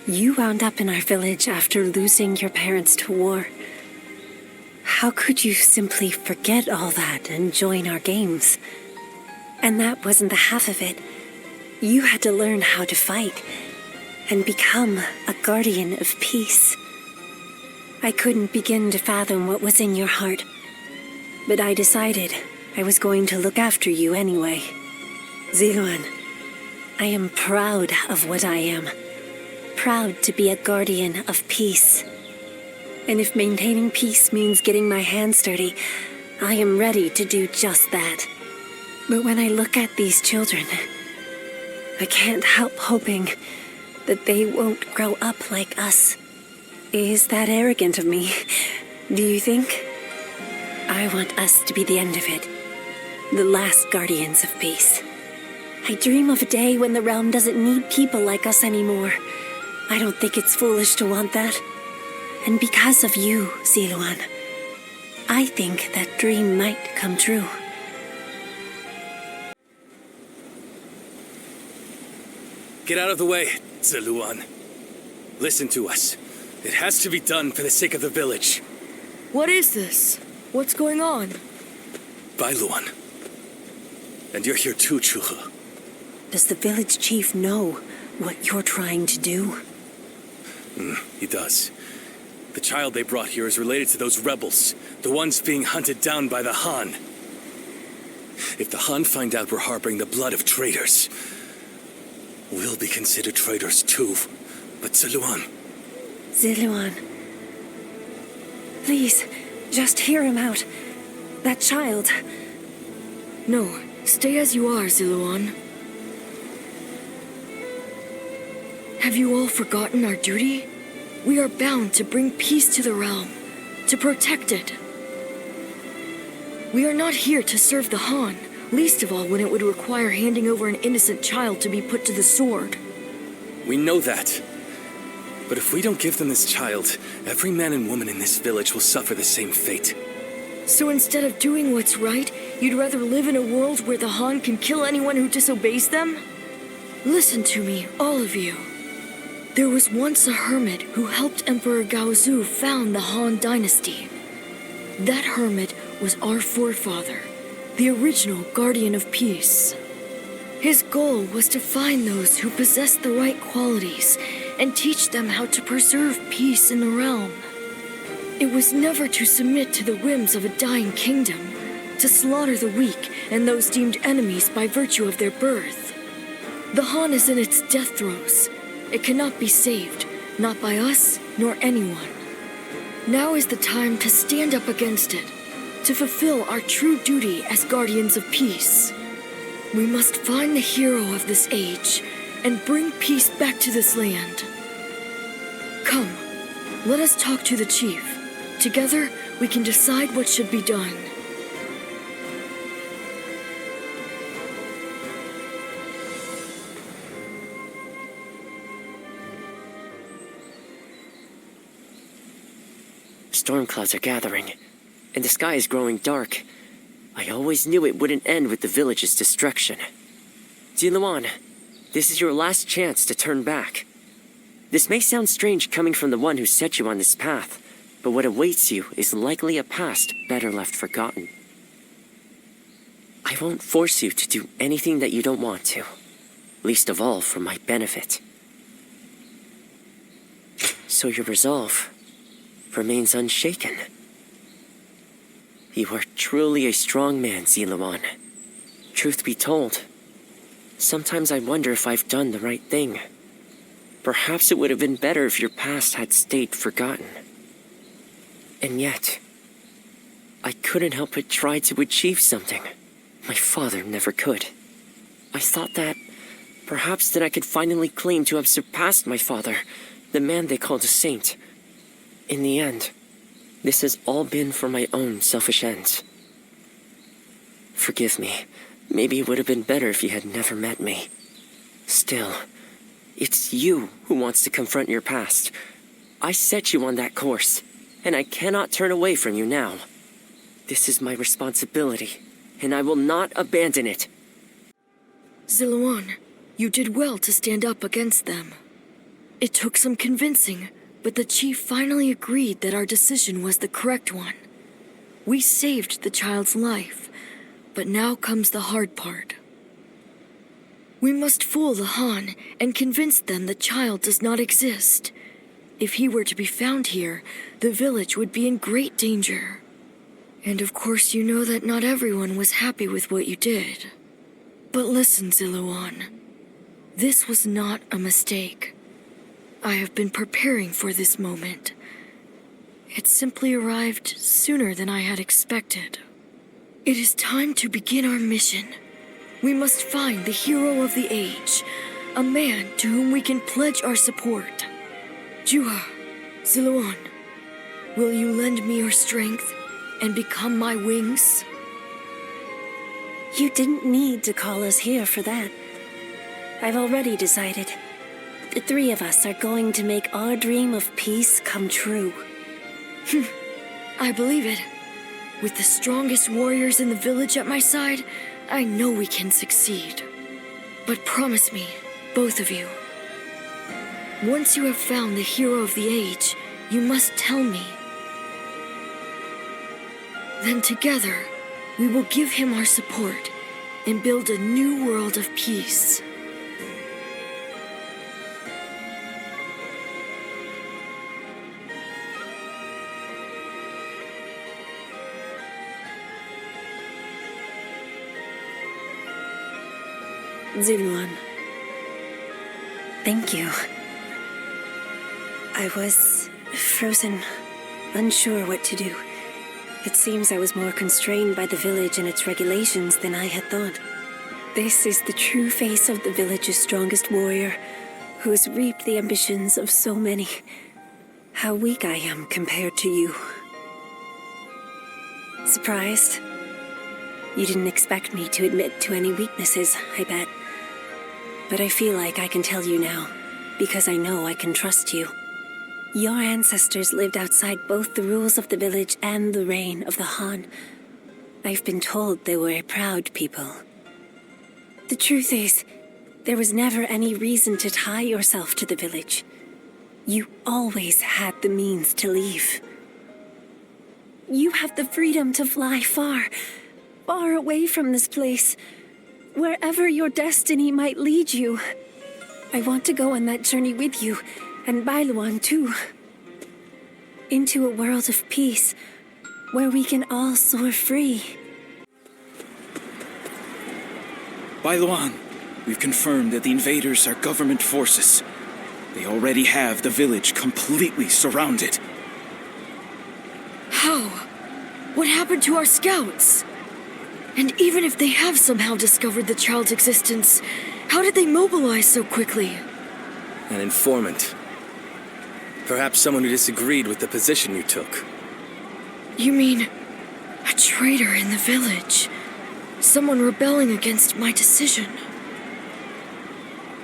You wound up in our village after losing your parents to war. How could you simply forget all that and join our games? And that wasn't the half of it. You had to learn how to fight and become a guardian of peace. I couldn't begin to fathom what was in your heart, but I decided I was going to look after you anyway. Ziluan, I am proud of what I am. Proud to be a guardian of peace. And if maintaining peace means getting my hands dirty, I am ready to do just that. But when I look at these children, I can't help hoping that they won't grow up like us. Is that arrogant of me? Do you think? I want us to be the end of it. The last guardians of peace. I dream of a day when the realm doesn't need people like us anymore. I don't think it's foolish to want that. And because of you, Ziluan, I think that dream might come true. Get out of the way, Ziluan. Listen to us. It has to be done for the sake of the village. What is this? What's going on? Ziluan. And you're here too, Juha. Does the village chief know what you're trying to do? He does. The child they brought here is related to those rebels, the ones being hunted down by the Han. If the Han find out we're harboring the blood of traitors, we'll be considered traitors too. But Ziluan... Ziluan. Please, just hear him out. That child... No, stay as you are, Ziluan. Have you all forgotten our duty? We are bound to bring peace to the realm, to protect it. We are not here to serve the Han, least of all when it would require handing over an innocent child to be put to the sword. We know that. But if we don't give them this child, every man and woman in this village will suffer the same fate. So instead of doing what's right, you'd rather live in a world where the Han can kill anyone who disobeys them? Listen to me, all of you. There was once a hermit who helped Emperor Gaozu found the Han Dynasty. That hermit was our forefather, the original guardian of peace. His goal was to find those who possessed the right qualities and teach them how to preserve peace in the realm. It was never to submit to the whims of a dying kingdom, to slaughter the weak and those deemed enemies by virtue of their birth. The Han is in its death throes. It cannot be saved, not by us nor anyone. Now is the time to stand up against it, to fulfill our true duty as guardians of peace. We must find the hero of this age and bring peace back to this land. Come, let us talk to the chief. Together, we can decide what should be done. Storm clouds are gathering, and the sky is growing dark. I always knew it wouldn't end with the village's destruction. Ziluan, this is your last chance to turn back. This may sound strange coming from the one who set you on this path, but what awaits you is likely a past better left forgotten. I won't force you to do anything that you don't want to, least of all for my benefit. So your resolve remains unshaken. You are truly a strong man, Ziluan. Truth be told, sometimes I wonder if I've done the right thing. Perhaps it would have been better if your past had stayed forgotten. And yet, I couldn't help but try to achieve something my father never could. I thought that perhaps that I could finally claim to have surpassed my father, the man they called a saint. In the end, this has all been for my own selfish ends. Forgive me. Maybe it would have been better if you had never met me. Still, it's you who wants to confront your past. I set you on that course, and I cannot turn away from you now. This is my responsibility, and I will not abandon it. Ziluan, you did well to stand up against them. It took some convincing, but the chief finally agreed that our decision was the correct one. We saved the child's life, but now comes the hard part. We must fool the Han and convince them the child does not exist. If he were to be found here, the village would be in great danger. And of course you know that not everyone was happy with what you did. But listen, Ziluan. This was not a mistake. I have been preparing for this moment. It simply arrived sooner than I had expected. It is time to begin our mission. We must find the hero of the age, a man to whom we can pledge our support. Juha, Ziluan, will you lend me your strength and become my wings? You didn't need to call us here for that. I've already decided. The three of us are going to make our dream of peace come true. I believe it. With the strongest warriors in the village at my side, I know we can succeed. But promise me, both of you, once you have found the hero of the age, you must tell me. Then together, we will give him our support and build a new world of peace. Ziluan, thank you. I was frozen, unsure what to do. It seems I was more constrained by the village and its regulations than I had thought. This is the true face of the village's strongest warrior, who has reaped the ambitions of so many. How weak I am compared to you. Surprised? You didn't expect me to admit to any weaknesses, I bet. But I feel like I can tell you now, because I know I can trust you. Your ancestors lived outside both the rules of the village and the reign of the Han. I've been told they were a proud people. The truth is, there was never any reason to tie yourself to the village. You always had the means to leave. You have the freedom to fly far, far away from this place. Wherever your destiny might lead you. I want to go on that journey with you, and Bailuan too. Into a world of peace, where we can all soar free. Bailuan, we've confirmed that the invaders are government forces. They already have the village completely surrounded. How? What happened to our scouts? And even if they have somehow discovered the child's existence, how did they mobilize so quickly? An informant. Perhaps someone who disagreed with the position you took. You mean a traitor in the village? Someone rebelling against my decision?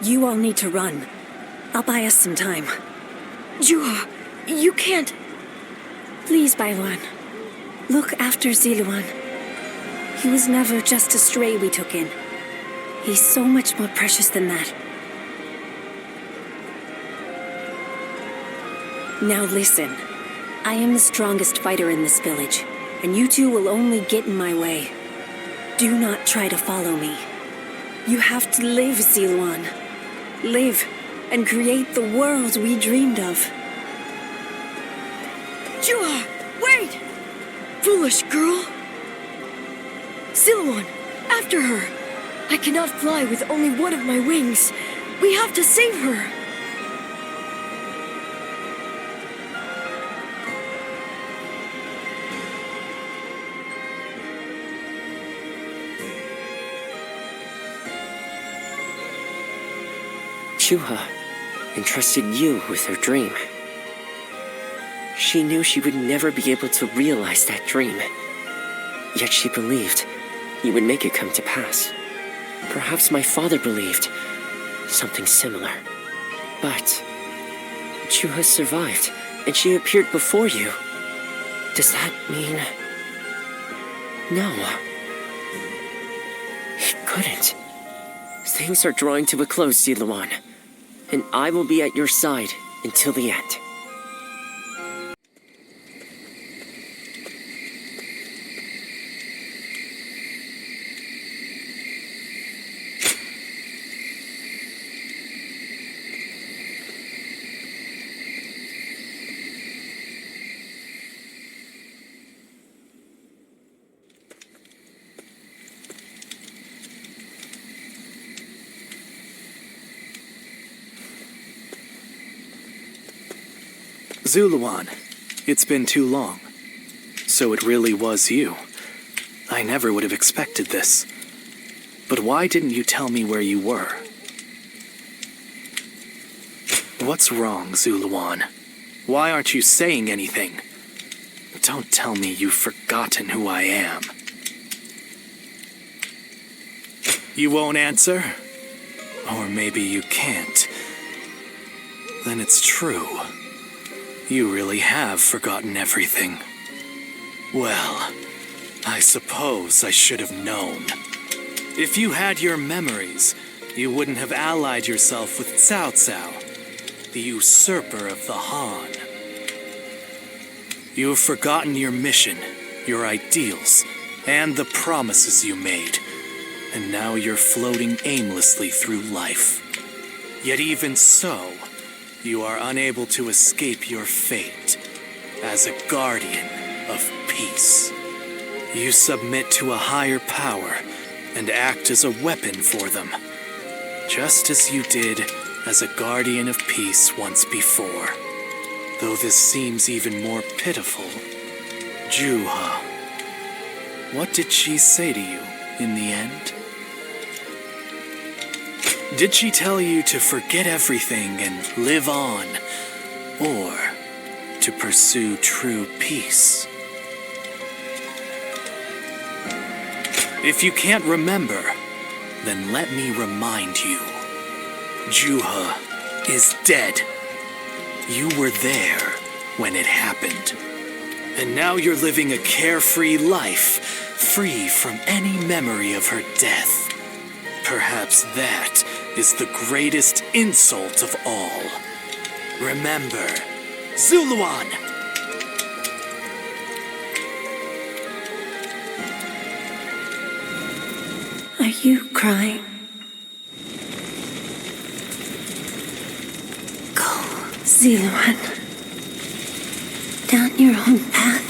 You all need to run. I'll buy us some time. Juha, you can't... Please, Bailuan. Look after Ziluan. He was never just a stray we took in. He's so much more precious than that. Now listen. I am the strongest fighter in this village, and you two will only get in my way. Do not try to follow me. You have to live, Ziluan. Live, and create the world we dreamed of. Juha, wait! Foolish girl! Ziluan, after her! I cannot fly with only one of my wings. We have to save her! Juha entrusted you with her dream. She knew she would never be able to realize that dream. Yet she believed you would make it come to pass. Perhaps my father believed something similar. But Juha survived, and she appeared before you. Does that mean... No. It couldn't. Things are drawing to a close, Ziluan. And I will be at your side until the end. Ziluan, it's been too long. So it really was you. I never would have expected this. But why didn't you tell me where you were? What's wrong, Ziluan? Why aren't you saying anything? Don't tell me you've forgotten who I am. You won't answer? Or maybe you can't. Then it's true. You really have forgotten everything. Well, I suppose I should have known. If you had your memories, you wouldn't have allied yourself with Cao Cao, the usurper of the Han. You have forgotten your mission, your ideals, and the promises you made, and now you're floating aimlessly through life. Yet even so, you are unable to escape your fate as a guardian of peace. You submit to a higher power and act as a weapon for them, just as you did as a guardian of peace once before. Though this seems even more pitiful, Juha, what did she say to you in the end? Did she tell you to forget everything and live on, or to pursue true peace? If you can't remember, then let me remind you. Juha is dead. You were there when it happened. And now you're living a carefree life, free from any memory of her death. Perhaps that is the greatest insult of all. Remember, Ziluan! Are you crying? Go, Ziluan. Down your own path.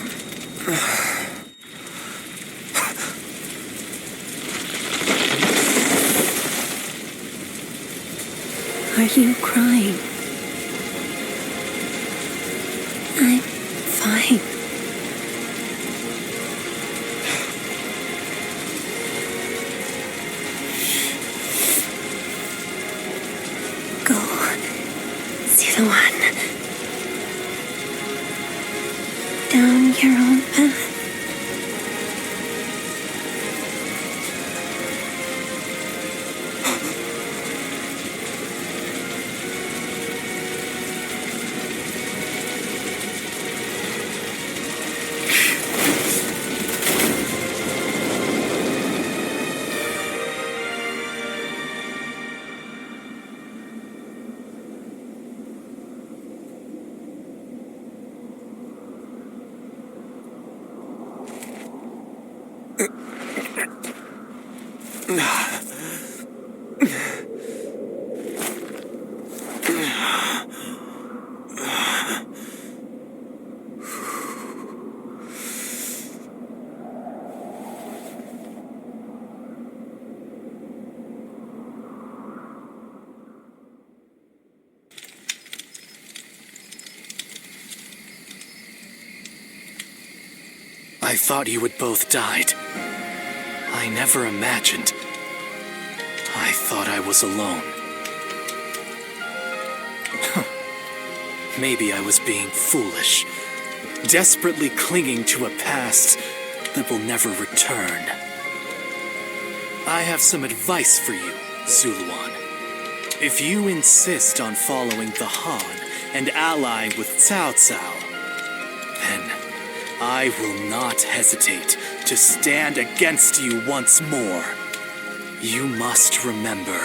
Are you crying? I'm fine. Ziluan. Down your own path. I thought you had both died. I never imagined. I thought I was alone. Maybe I was being foolish, desperately clinging to a past that will never return. I have some advice for you, Ziluan. If you insist on following the Han and allying with Cao Cao, then I will not hesitate to stand against you once more. You must remember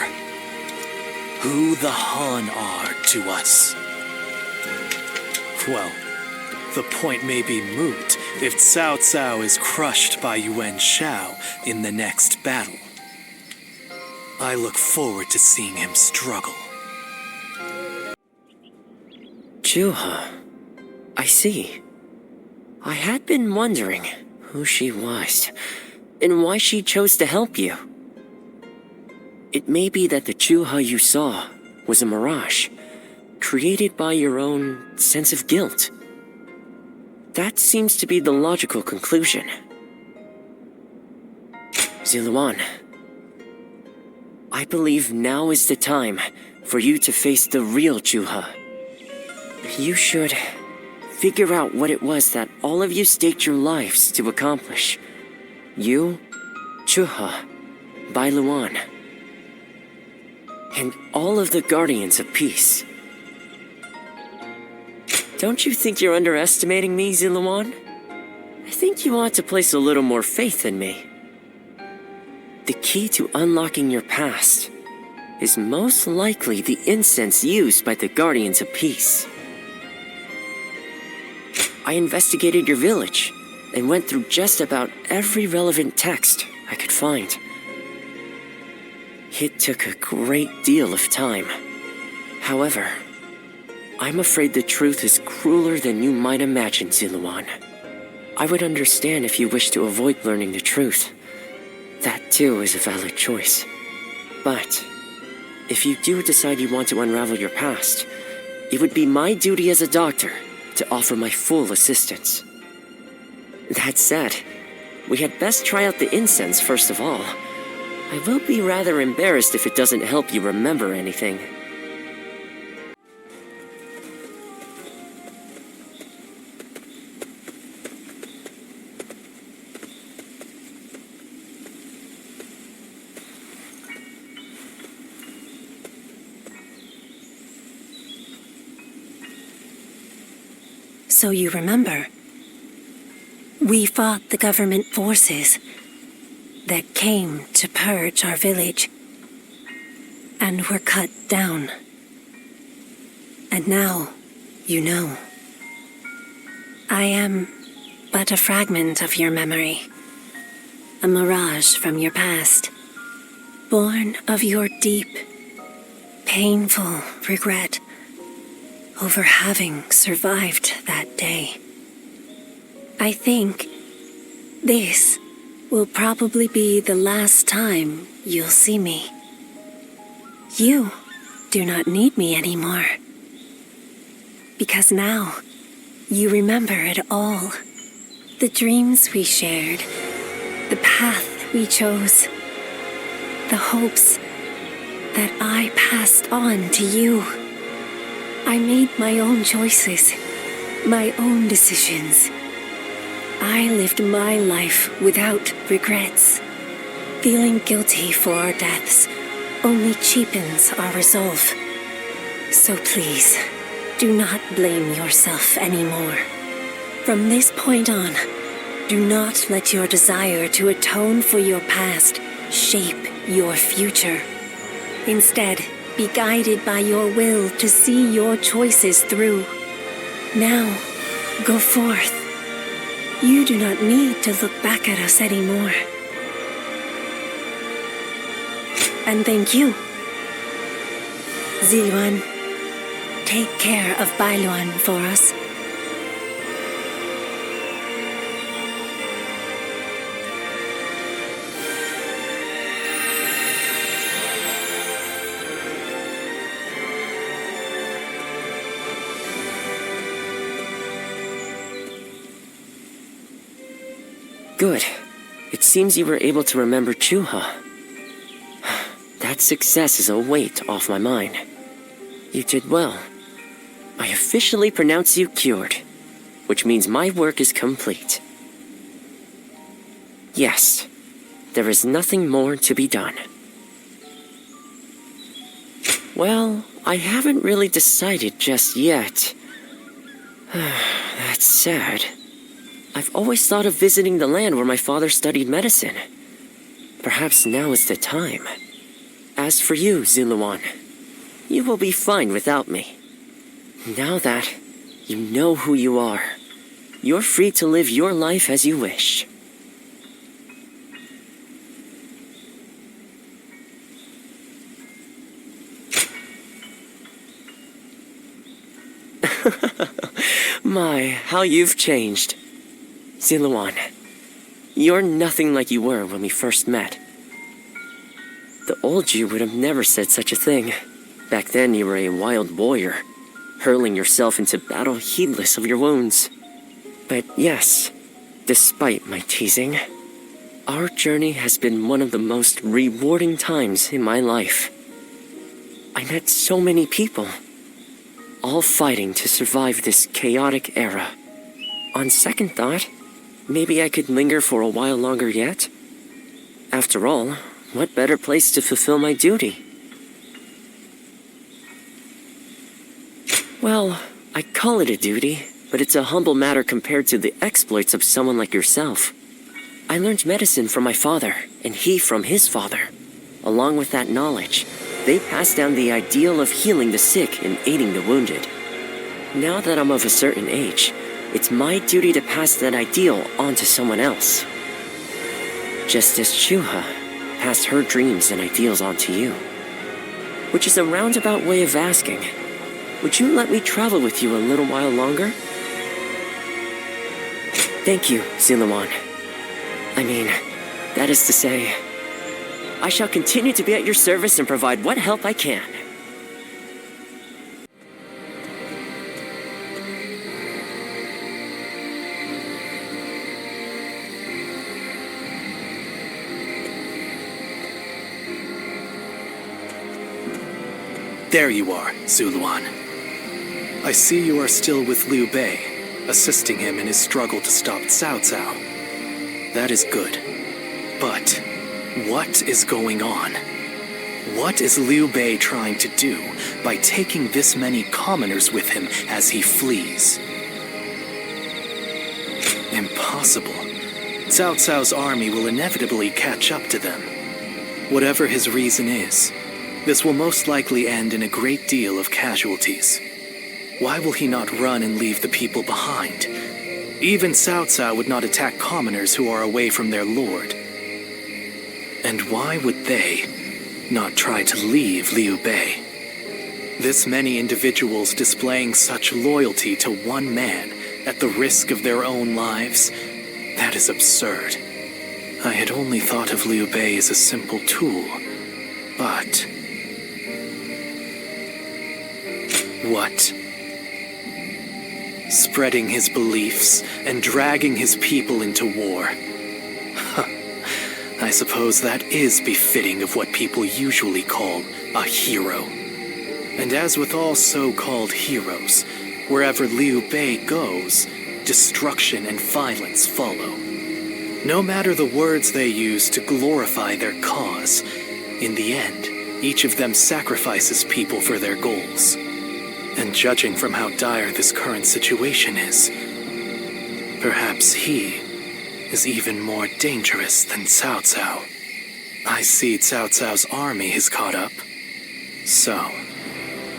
who the Han are to us. Well, the point may be moot if Cao Cao is crushed by Yuan Shao in the next battle. I look forward to seeing him struggle. Chuha. I see. I had been wondering who she was, and why she chose to help you. It may be that the Chuha you saw was a mirage, created by your own sense of guilt. That seems to be the logical conclusion. Ziluan, I believe now is the time for you to face the real Chuha. You should figure out what it was that all of you staked your lives to accomplish. You, Chuha, Bailuan, and all of the Guardians of Peace. Don't you think you're underestimating me, Ziluan? I think you ought to place a little more faith in me. The key to unlocking your past is most likely the incense used by the Guardians of Peace. I investigated your village and went through just about every relevant text I could find. It took a great deal of time. However, I'm afraid the truth is crueler than you might imagine, Ziluan. I would understand if you wish to avoid learning the truth. That too is a valid choice. But if you do decide you want to unravel your past, it would be my duty as a doctor to offer my full assistance. That said, we had best try out the incense first of all. I will be rather embarrassed if it doesn't help you remember anything. So you remember, we fought the government forces that came to purge our village and were cut down. And now, you know, I am but a fragment of your memory, a mirage from your past, born of your deep, painful regret over having survived that day. I think this will probably be the last time you'll see me. You do not need me anymore. Because now, you remember it all. The dreams we shared, the path we chose, the hopes that I passed on to you. I made my own choices, my own decisions. I lived my life without regrets. Feeling guilty for our deaths only cheapens our resolve. So please, do not blame yourself anymore. From this point on, do not let your desire to atone for your past shape your future. Instead, be guided by your will to see your choices through. Now, go forth. You do not need to look back at us anymore. And thank you. Ziluan, take care of Bailuan for us. Good. It seems you were able to remember Chuha. That success is a weight off my mind. You did well. I officially pronounce you cured, which means my work is complete. Yes, there is nothing more to be done. Well, I haven't really decided just yet. That's sad. I've always thought of visiting the land where my father studied medicine. Perhaps now is the time. As for you, Ziluan, you will be fine without me. Now that you know who you are, you're free to live your life as you wish. My, how you've changed. Ziluan, you're nothing like you were when we first met. The old you would have never said such a thing. Back then you were a wild warrior, hurling yourself into battle heedless of your wounds. But yes, despite my teasing, our journey has been one of the most rewarding times in my life. I met so many people, all fighting to survive this chaotic era. On second thought, maybe I could linger for a while longer yet. After all, what better place to fulfill my duty? Well, I call it a duty, but it's a humble matter compared to the exploits of someone like yourself. I learned medicine from my father, and he from his father. Along with that knowledge, they passed down the ideal of healing the sick and aiding the wounded. Now that I'm of a certain age, it's my duty to pass that ideal on to someone else. Just as Chuha passed her dreams and ideals on to you. Which is a roundabout way of asking, would you let me travel with you a little while longer? Thank you, Ziluan. I mean, that is to say, I shall continue to be at your service and provide what help I can. There you are, Ziluan. I see you are still with Liu Bei, assisting him in his struggle to stop Cao Cao. That is good. But what is going on? What is Liu Bei trying to do by taking this many commoners with him as he flees? Impossible. Cao Cao's army will inevitably catch up to them. Whatever his reason is, this will most likely end in a great deal of casualties. Why will he not run and leave the people behind? Even Cao Cao would not attack commoners who are away from their lord. And why would they not try to leave Liu Bei? This many individuals displaying such loyalty to one man at the risk of their own lives, that is absurd. I had only thought of Liu Bei as a simple tool, but... What? Spreading his beliefs and dragging his people into war. I suppose that is befitting of what people usually call a hero. And as with all so-called heroes, wherever Liu Bei goes, destruction and violence follow. No matter the words they use to glorify their cause, in the end, each of them sacrifices people for their goals. And judging from how dire this current situation is, perhaps he is even more dangerous than Cao Cao. I see Cao Cao's army has caught up. So,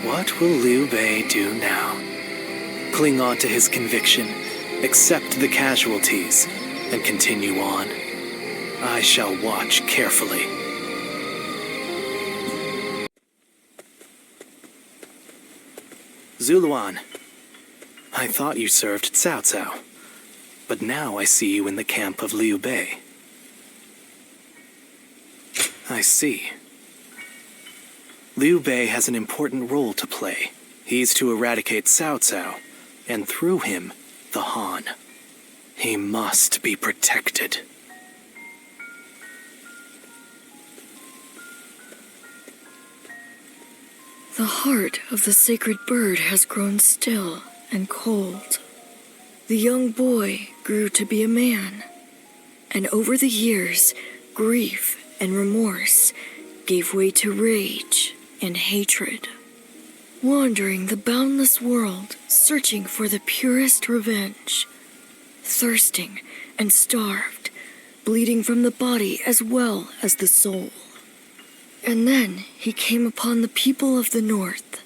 what will Liu Bei do now? Cling on to his conviction, accept the casualties, and continue on? I shall watch carefully. Ziluan, I thought you served Cao Cao, but now I see you in the camp of Liu Bei. I see. Liu Bei has an important role to play. He's to eradicate Cao Cao, and through him, the Han. He must be protected. The heart of the sacred bird has grown still and cold. The young boy grew to be a man, and over the years, grief and remorse gave way to rage and hatred. Wandering the boundless world, searching for the purest revenge, thirsting and starved, bleeding from the body as well as the soul. And then he came upon the people of the North.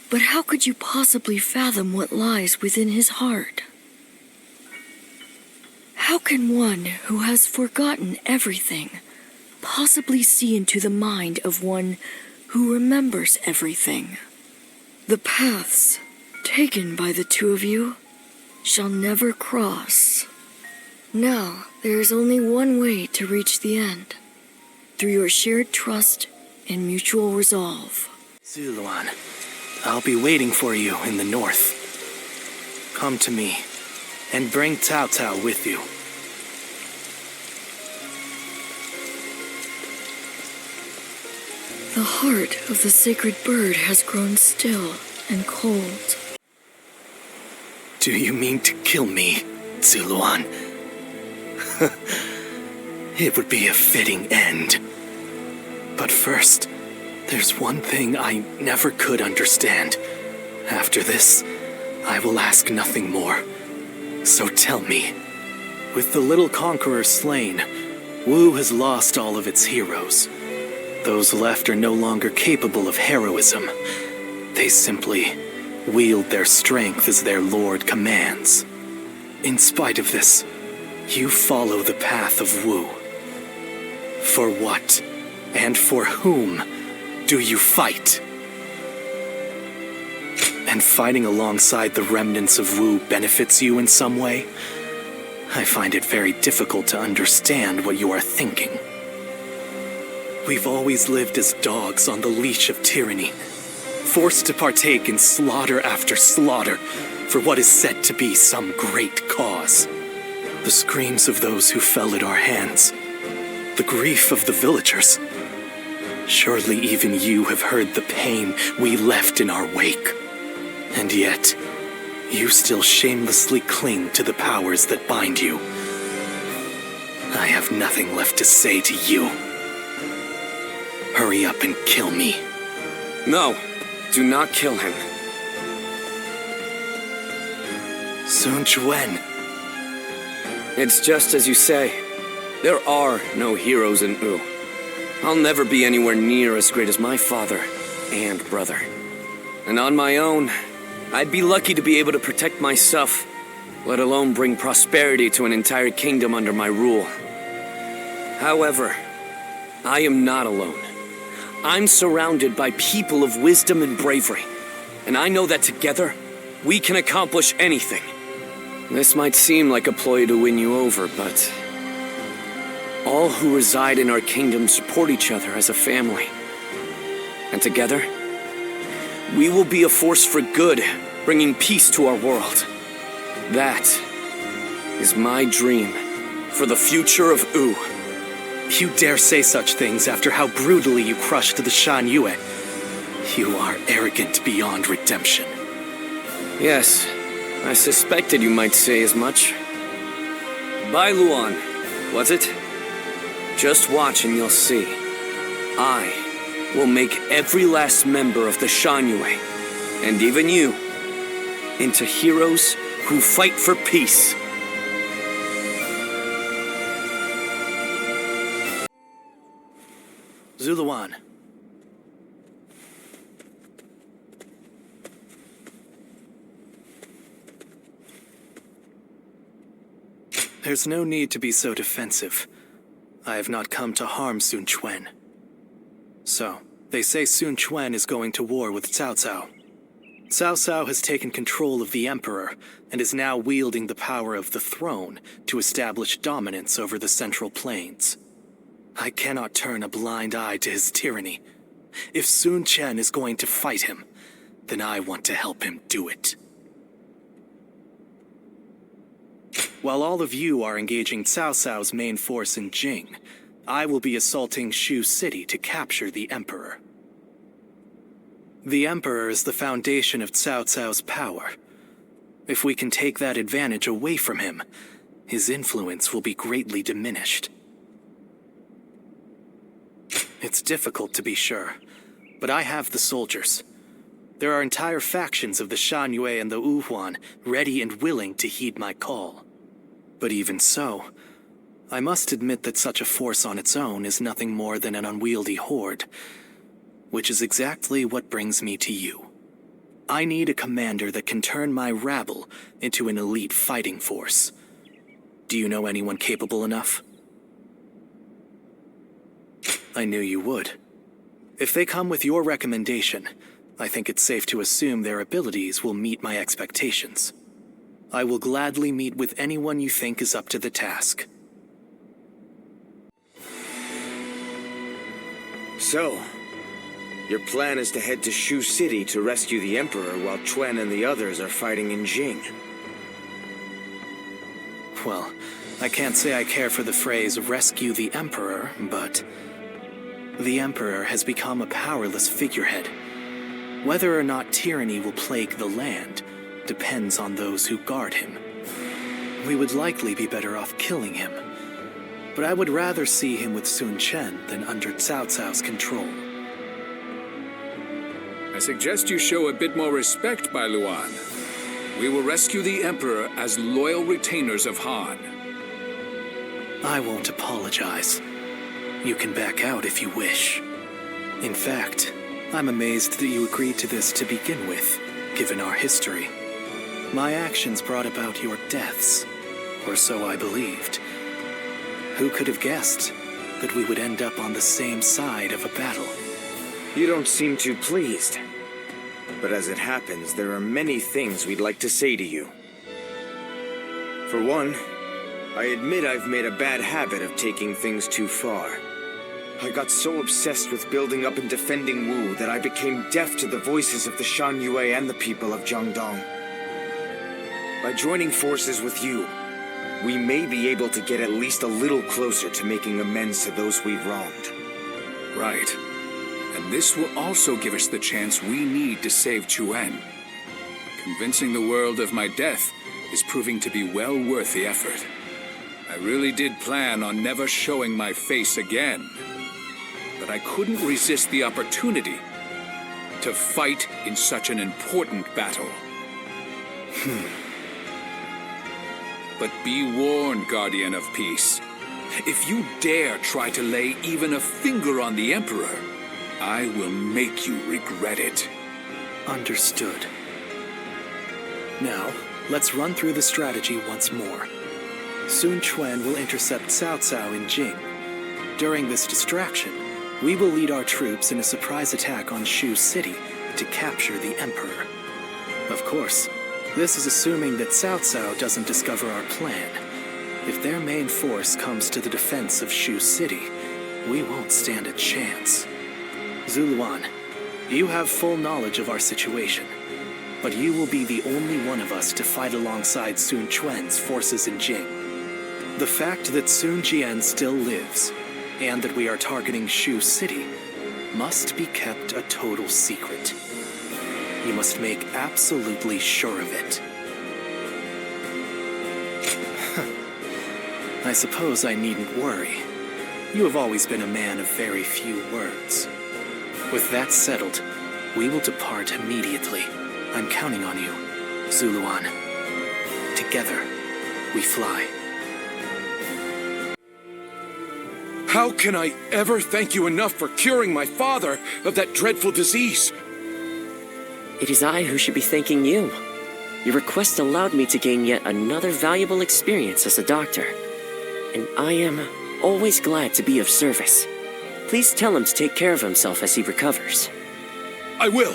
But how could you possibly fathom what lies within his heart? How can one who has forgotten everything possibly see into the mind of one who remembers everything? The paths taken by the two of you shall never cross. Now there is only one way to reach the end. Through your shared trust and mutual resolve. Ziluan, I'll be waiting for you in the north. Come to me, and bring Cao Cao with you. The heart of the sacred bird has grown still and cold. Do you mean to kill me, Ziluan? It would be a fitting end. But first, there's one thing I never could understand. After this, I will ask nothing more. So tell me, with the little conqueror slain, Wu has lost all of its heroes. Those left are no longer capable of heroism. They simply wield their strength as their lord commands. In spite of this, you follow the path of Wu. For what, and for whom, do you fight? And fighting alongside the remnants of Wu benefits you in some way? I find it very difficult to understand what you are thinking. We've always lived as dogs on the leash of tyranny, forced to partake in slaughter after slaughter for what is said to be some great cause. The screams of those who fell at our hands, the grief of the villagers. Surely even you have heard the pain we left in our wake. And yet, you still shamelessly cling to the powers that bind you. I have nothing left to say to you. Hurry up and kill me. No, do not kill him. Sun Quan. It's just as you say. There are no heroes in Wu. I'll never be anywhere near as great as my father and brother. And on my own, I'd be lucky to be able to protect myself, let alone bring prosperity to an entire kingdom under my rule. However, I am not alone. I'm surrounded by people of wisdom and bravery, and I know that together, we can accomplish anything. This might seem like a ploy to win you over, but all who reside in our kingdom support each other as a family. And together, we will be a force for good, bringing peace to our world. That is my dream for the future of Wu. You dare say such things after how brutally you crushed the Shan Yue. You are arrogant beyond redemption. Yes, I suspected you might say as much. Bai Luan, was it? Just watch and you'll see. I will make every last member of the Shanyue, and even you, into heroes who fight for peace. Ziluan. There's no need to be so defensive. I have not come to harm Sun Quan. So, they say Sun Quan is going to war with Cao Cao. Cao Cao has taken control of the Emperor and is now wielding the power of the throne to establish dominance over the Central Plains. I cannot turn a blind eye to his tyranny. If Sun Quan is going to fight him, then I want to help him do it. While all of you are engaging Cao Cao's main force in Jing, I will be assaulting Shu City to capture the Emperor. The Emperor is the foundation of Cao Cao's power. If we can take that advantage away from him, his influence will be greatly diminished. It's difficult to be sure, but I have the soldiers. There are entire factions of the Shanyue and the Wuhuan ready and willing to heed my call. But even so, I must admit that such a force on its own is nothing more than an unwieldy horde, which is exactly what brings me to you. I need a commander that can turn my rabble into an elite fighting force. Do you know anyone capable enough? I knew you would. If they come with your recommendation, I think it's safe to assume their abilities will meet my expectations. I will gladly meet with anyone you think is up to the task. So, your plan is to head to Shu City to rescue the Emperor while Quan and the others are fighting in Jing. Well, I can't say I care for the phrase rescue the Emperor, but the Emperor has become a powerless figurehead. Whether or not tyranny will plague the land depends on those who guard him. We would likely be better off killing him, but I would rather see him with Sun Quan than under Cao Cao's control. I suggest you show a bit more respect, Bai Luan. We will rescue the Emperor as loyal retainers of Han. I won't apologize. You can back out if you wish. In fact, I'm amazed that you agreed to this to begin with, given our history. My actions brought about your deaths, or so I believed. Who could have guessed that we would end up on the same side of a battle? You don't seem too pleased. But as it happens, there are many things we'd like to say to you. For one, I admit I've made a bad habit of taking things too far. I got so obsessed with building up and defending Wu that I became deaf to the voices of the Shanyue and the people of Jiangdong. By joining forces with you, we may be able to get at least a little closer to making amends to those we've wronged. Right. And this will also give us the chance we need to save Quan. Convincing the world of my death is proving to be well worth the effort. I really did plan on never showing my face again. But I couldn't resist the opportunity to fight in such an important battle. But be warned, Guardian of Peace. If you dare try to lay even a finger on the Emperor, I will make you regret it. Understood. Now, let's run through the strategy once more. Sun Quan will intercept Cao Cao in Jing. During this distraction, we will lead our troops in a surprise attack on Shu City to capture the Emperor. Of course, this is assuming that Cao Cao doesn't discover our plan. If their main force comes to the defense of Shu City, we won't stand a chance. Ziluan, you have full knowledge of our situation, but you will be the only one of us to fight alongside Sun Quan's forces in Jing. The fact that Sun Jian still lives, and that we are targeting Shu City, must be kept a total secret. You must make absolutely sure of it. I suppose I needn't worry. You have always been a man of very few words. With that settled, we will depart immediately. I'm counting on you, Ziluan. Together, we fly. How can I ever thank you enough for curing my father of that dreadful disease? It is I who should be thanking you. Your request allowed me to gain yet another valuable experience as a doctor. And I am always glad to be of service. Please tell him to take care of himself as he recovers. I will.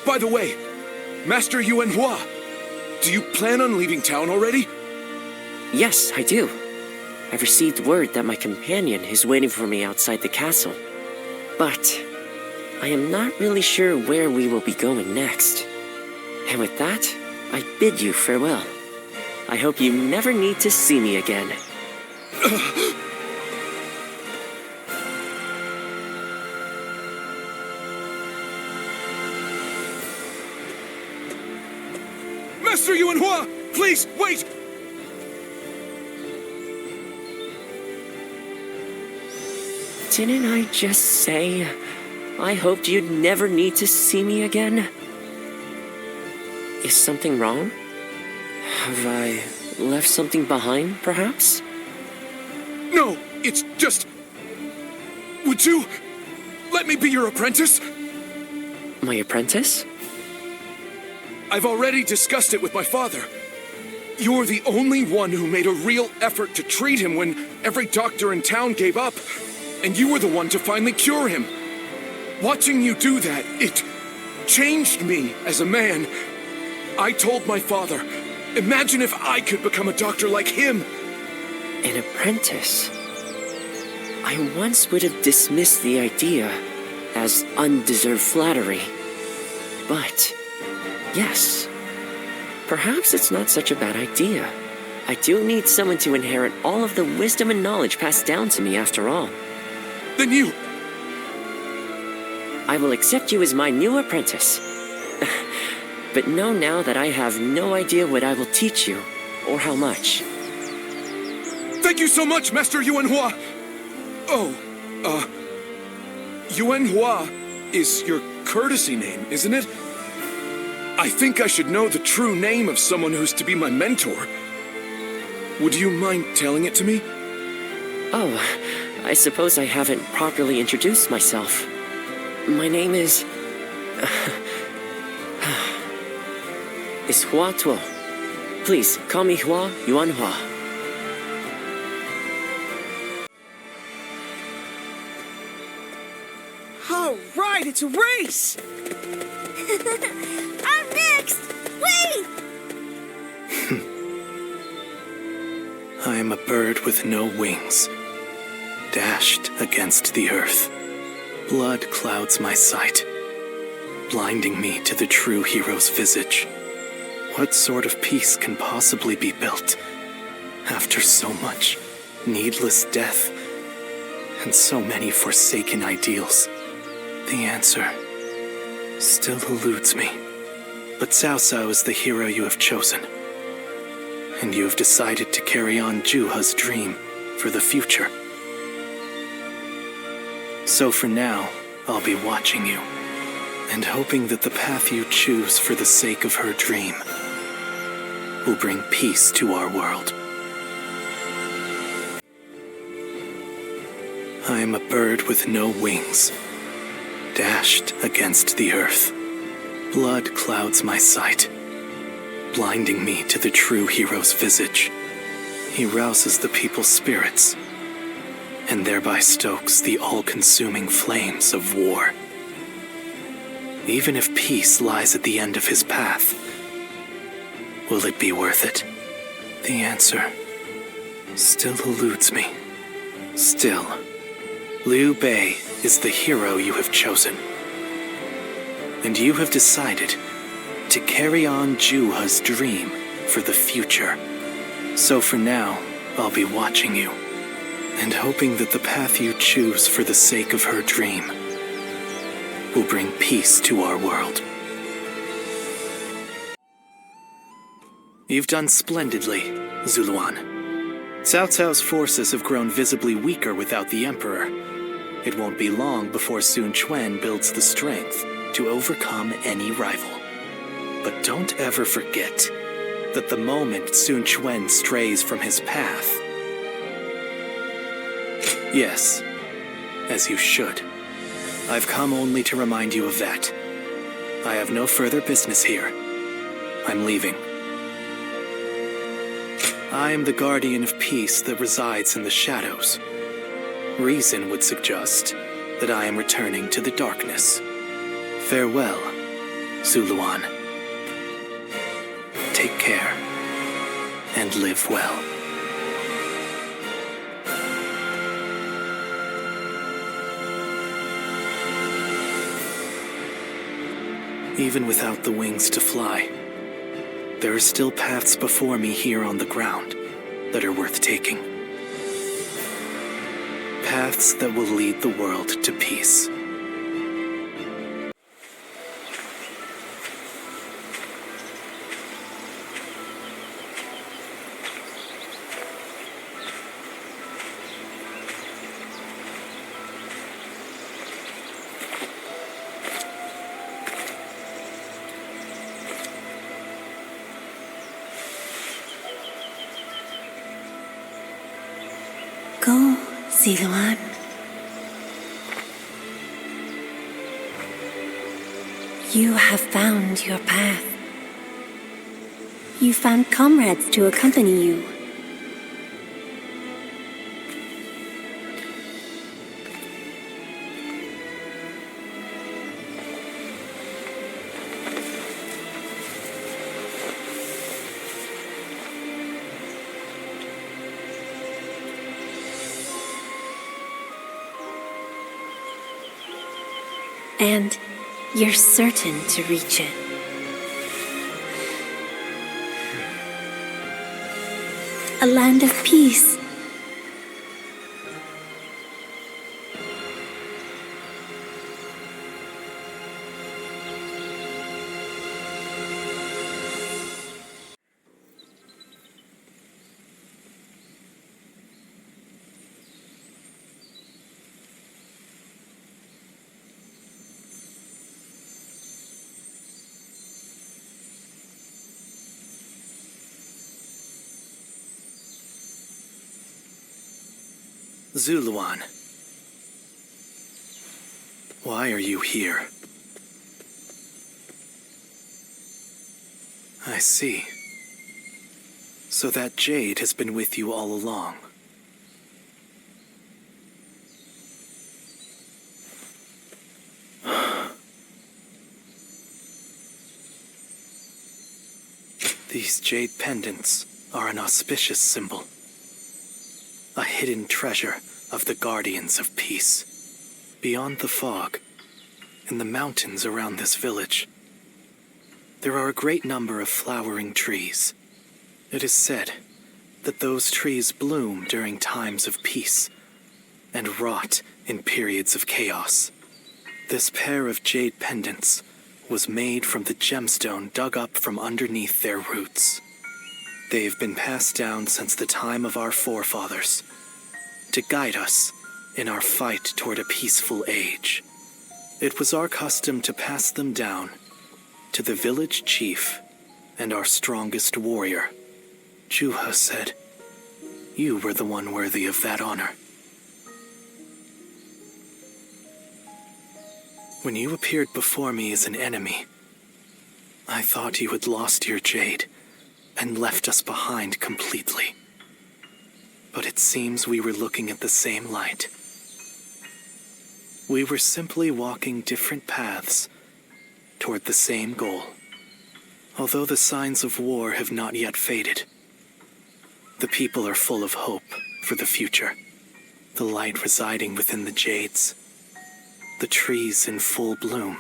By the way, Master Yuanhua, do you plan on leaving town already? Yes, I do. I've received word that my companion is waiting for me outside the castle. But I am not really sure where we will be going next. And with that, I bid you farewell. I hope you never need to see me again. Master Yuanhua, please, wait! Didn't I just say I hoped you'd never need to see me again? Is something wrong? Have I left something behind, perhaps? No, it's just... Would you let me be your apprentice? My apprentice? I've already discussed it with my father. You're the only one who made a real effort to treat him when every doctor in town gave up. And you were the one to finally cure him. Watching you do that, it changed me as a man. I told my father, imagine if I could become a doctor like him. An apprentice? I once would have dismissed the idea as undeserved flattery. But, yes, perhaps it's not such a bad idea. I do need someone to inherit all of the wisdom and knowledge passed down to me after all. Then you... I will accept you as my new apprentice. But know now that I have no idea what I will teach you, or how much. Thank you so much, Master Yuanhua! Oh, Yuanhua is your courtesy name, isn't it? I think I should know the true name of someone who's to be my mentor. Would you mind telling it to me? Oh, I suppose I haven't properly introduced myself. My name is Hua Tuo. Please, call me Hua Yuanhua. All right, it's a race! I'm next! Wait! I am a bird with no wings, dashed against the earth. Blood clouds my sight, blinding me to the true hero's visage. What sort of peace can possibly be built after so much needless death and so many forsaken ideals? The answer still eludes me. But Cao Cao is the hero you have chosen, and you have decided to carry on Juha's dream for the future. So for now, I'll be watching you, and hoping that the path you choose for the sake of her dream will bring peace to our world. I am a bird with no wings, dashed against the earth. Blood clouds my sight, blinding me to the true hero's visage. He rouses the people's spirits, and thereby stokes the all-consuming flames of war. Even if peace lies at the end of his path, will it be worth it? The answer still eludes me. Still, Liu Bei is the hero you have chosen. And you have decided to carry on Juha's dream for the future. So for now, I'll be watching you, and hoping that the path you choose for the sake of her dream will bring peace to our world. You've done splendidly, Ziluan. Cao Cao's forces have grown visibly weaker without the Emperor. It won't be long before Sun Quan builds the strength to overcome any rival. But don't ever forget that the moment Sun Quan strays from his path... Yes, as you should. I've come only to remind you of that. I have no further business here. I'm leaving. I am the guardian of peace that resides in the shadows. Reason would suggest that I am returning to the darkness. Farewell, Ziluan. Take care, and live well. Even without the wings to fly, there are still paths before me here on the ground that are worth taking. Paths that will lead the world to peace. Go, Ziluan. You have found your path. You found comrades to accompany you. And you're certain to reach it. A land of peace. Ziluan. Why are you here? I see. So that jade has been with you all along. These jade pendants are an auspicious symbol. A hidden treasure of the Guardians of Peace. Beyond the fog, in the mountains around this village, there are a great number of flowering trees. It is said that those trees bloom during times of peace and rot in periods of chaos. This pair of jade pendants was made from the gemstone dug up from underneath their roots. They have been passed down since the time of our forefathers to guide us in our fight toward a peaceful age. It was our custom to pass them down to the village chief and our strongest warrior. Juha said, you were the one worthy of that honor. When you appeared before me as an enemy, I thought you had lost your jade and left us behind completely. But it seems we were looking at the same light. We were simply walking different paths toward the same goal. Although the signs of war have not yet faded, the people are full of hope for the future. The light residing within the jades, the trees in full bloom,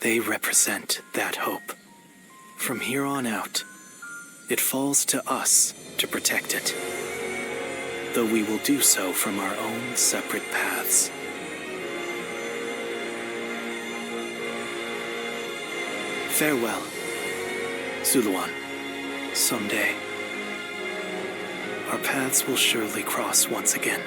they represent that hope. From here on out, it falls to us to protect it. though we will do so from our own separate paths. Farewell, Ziluan. Someday, our paths will surely cross once again.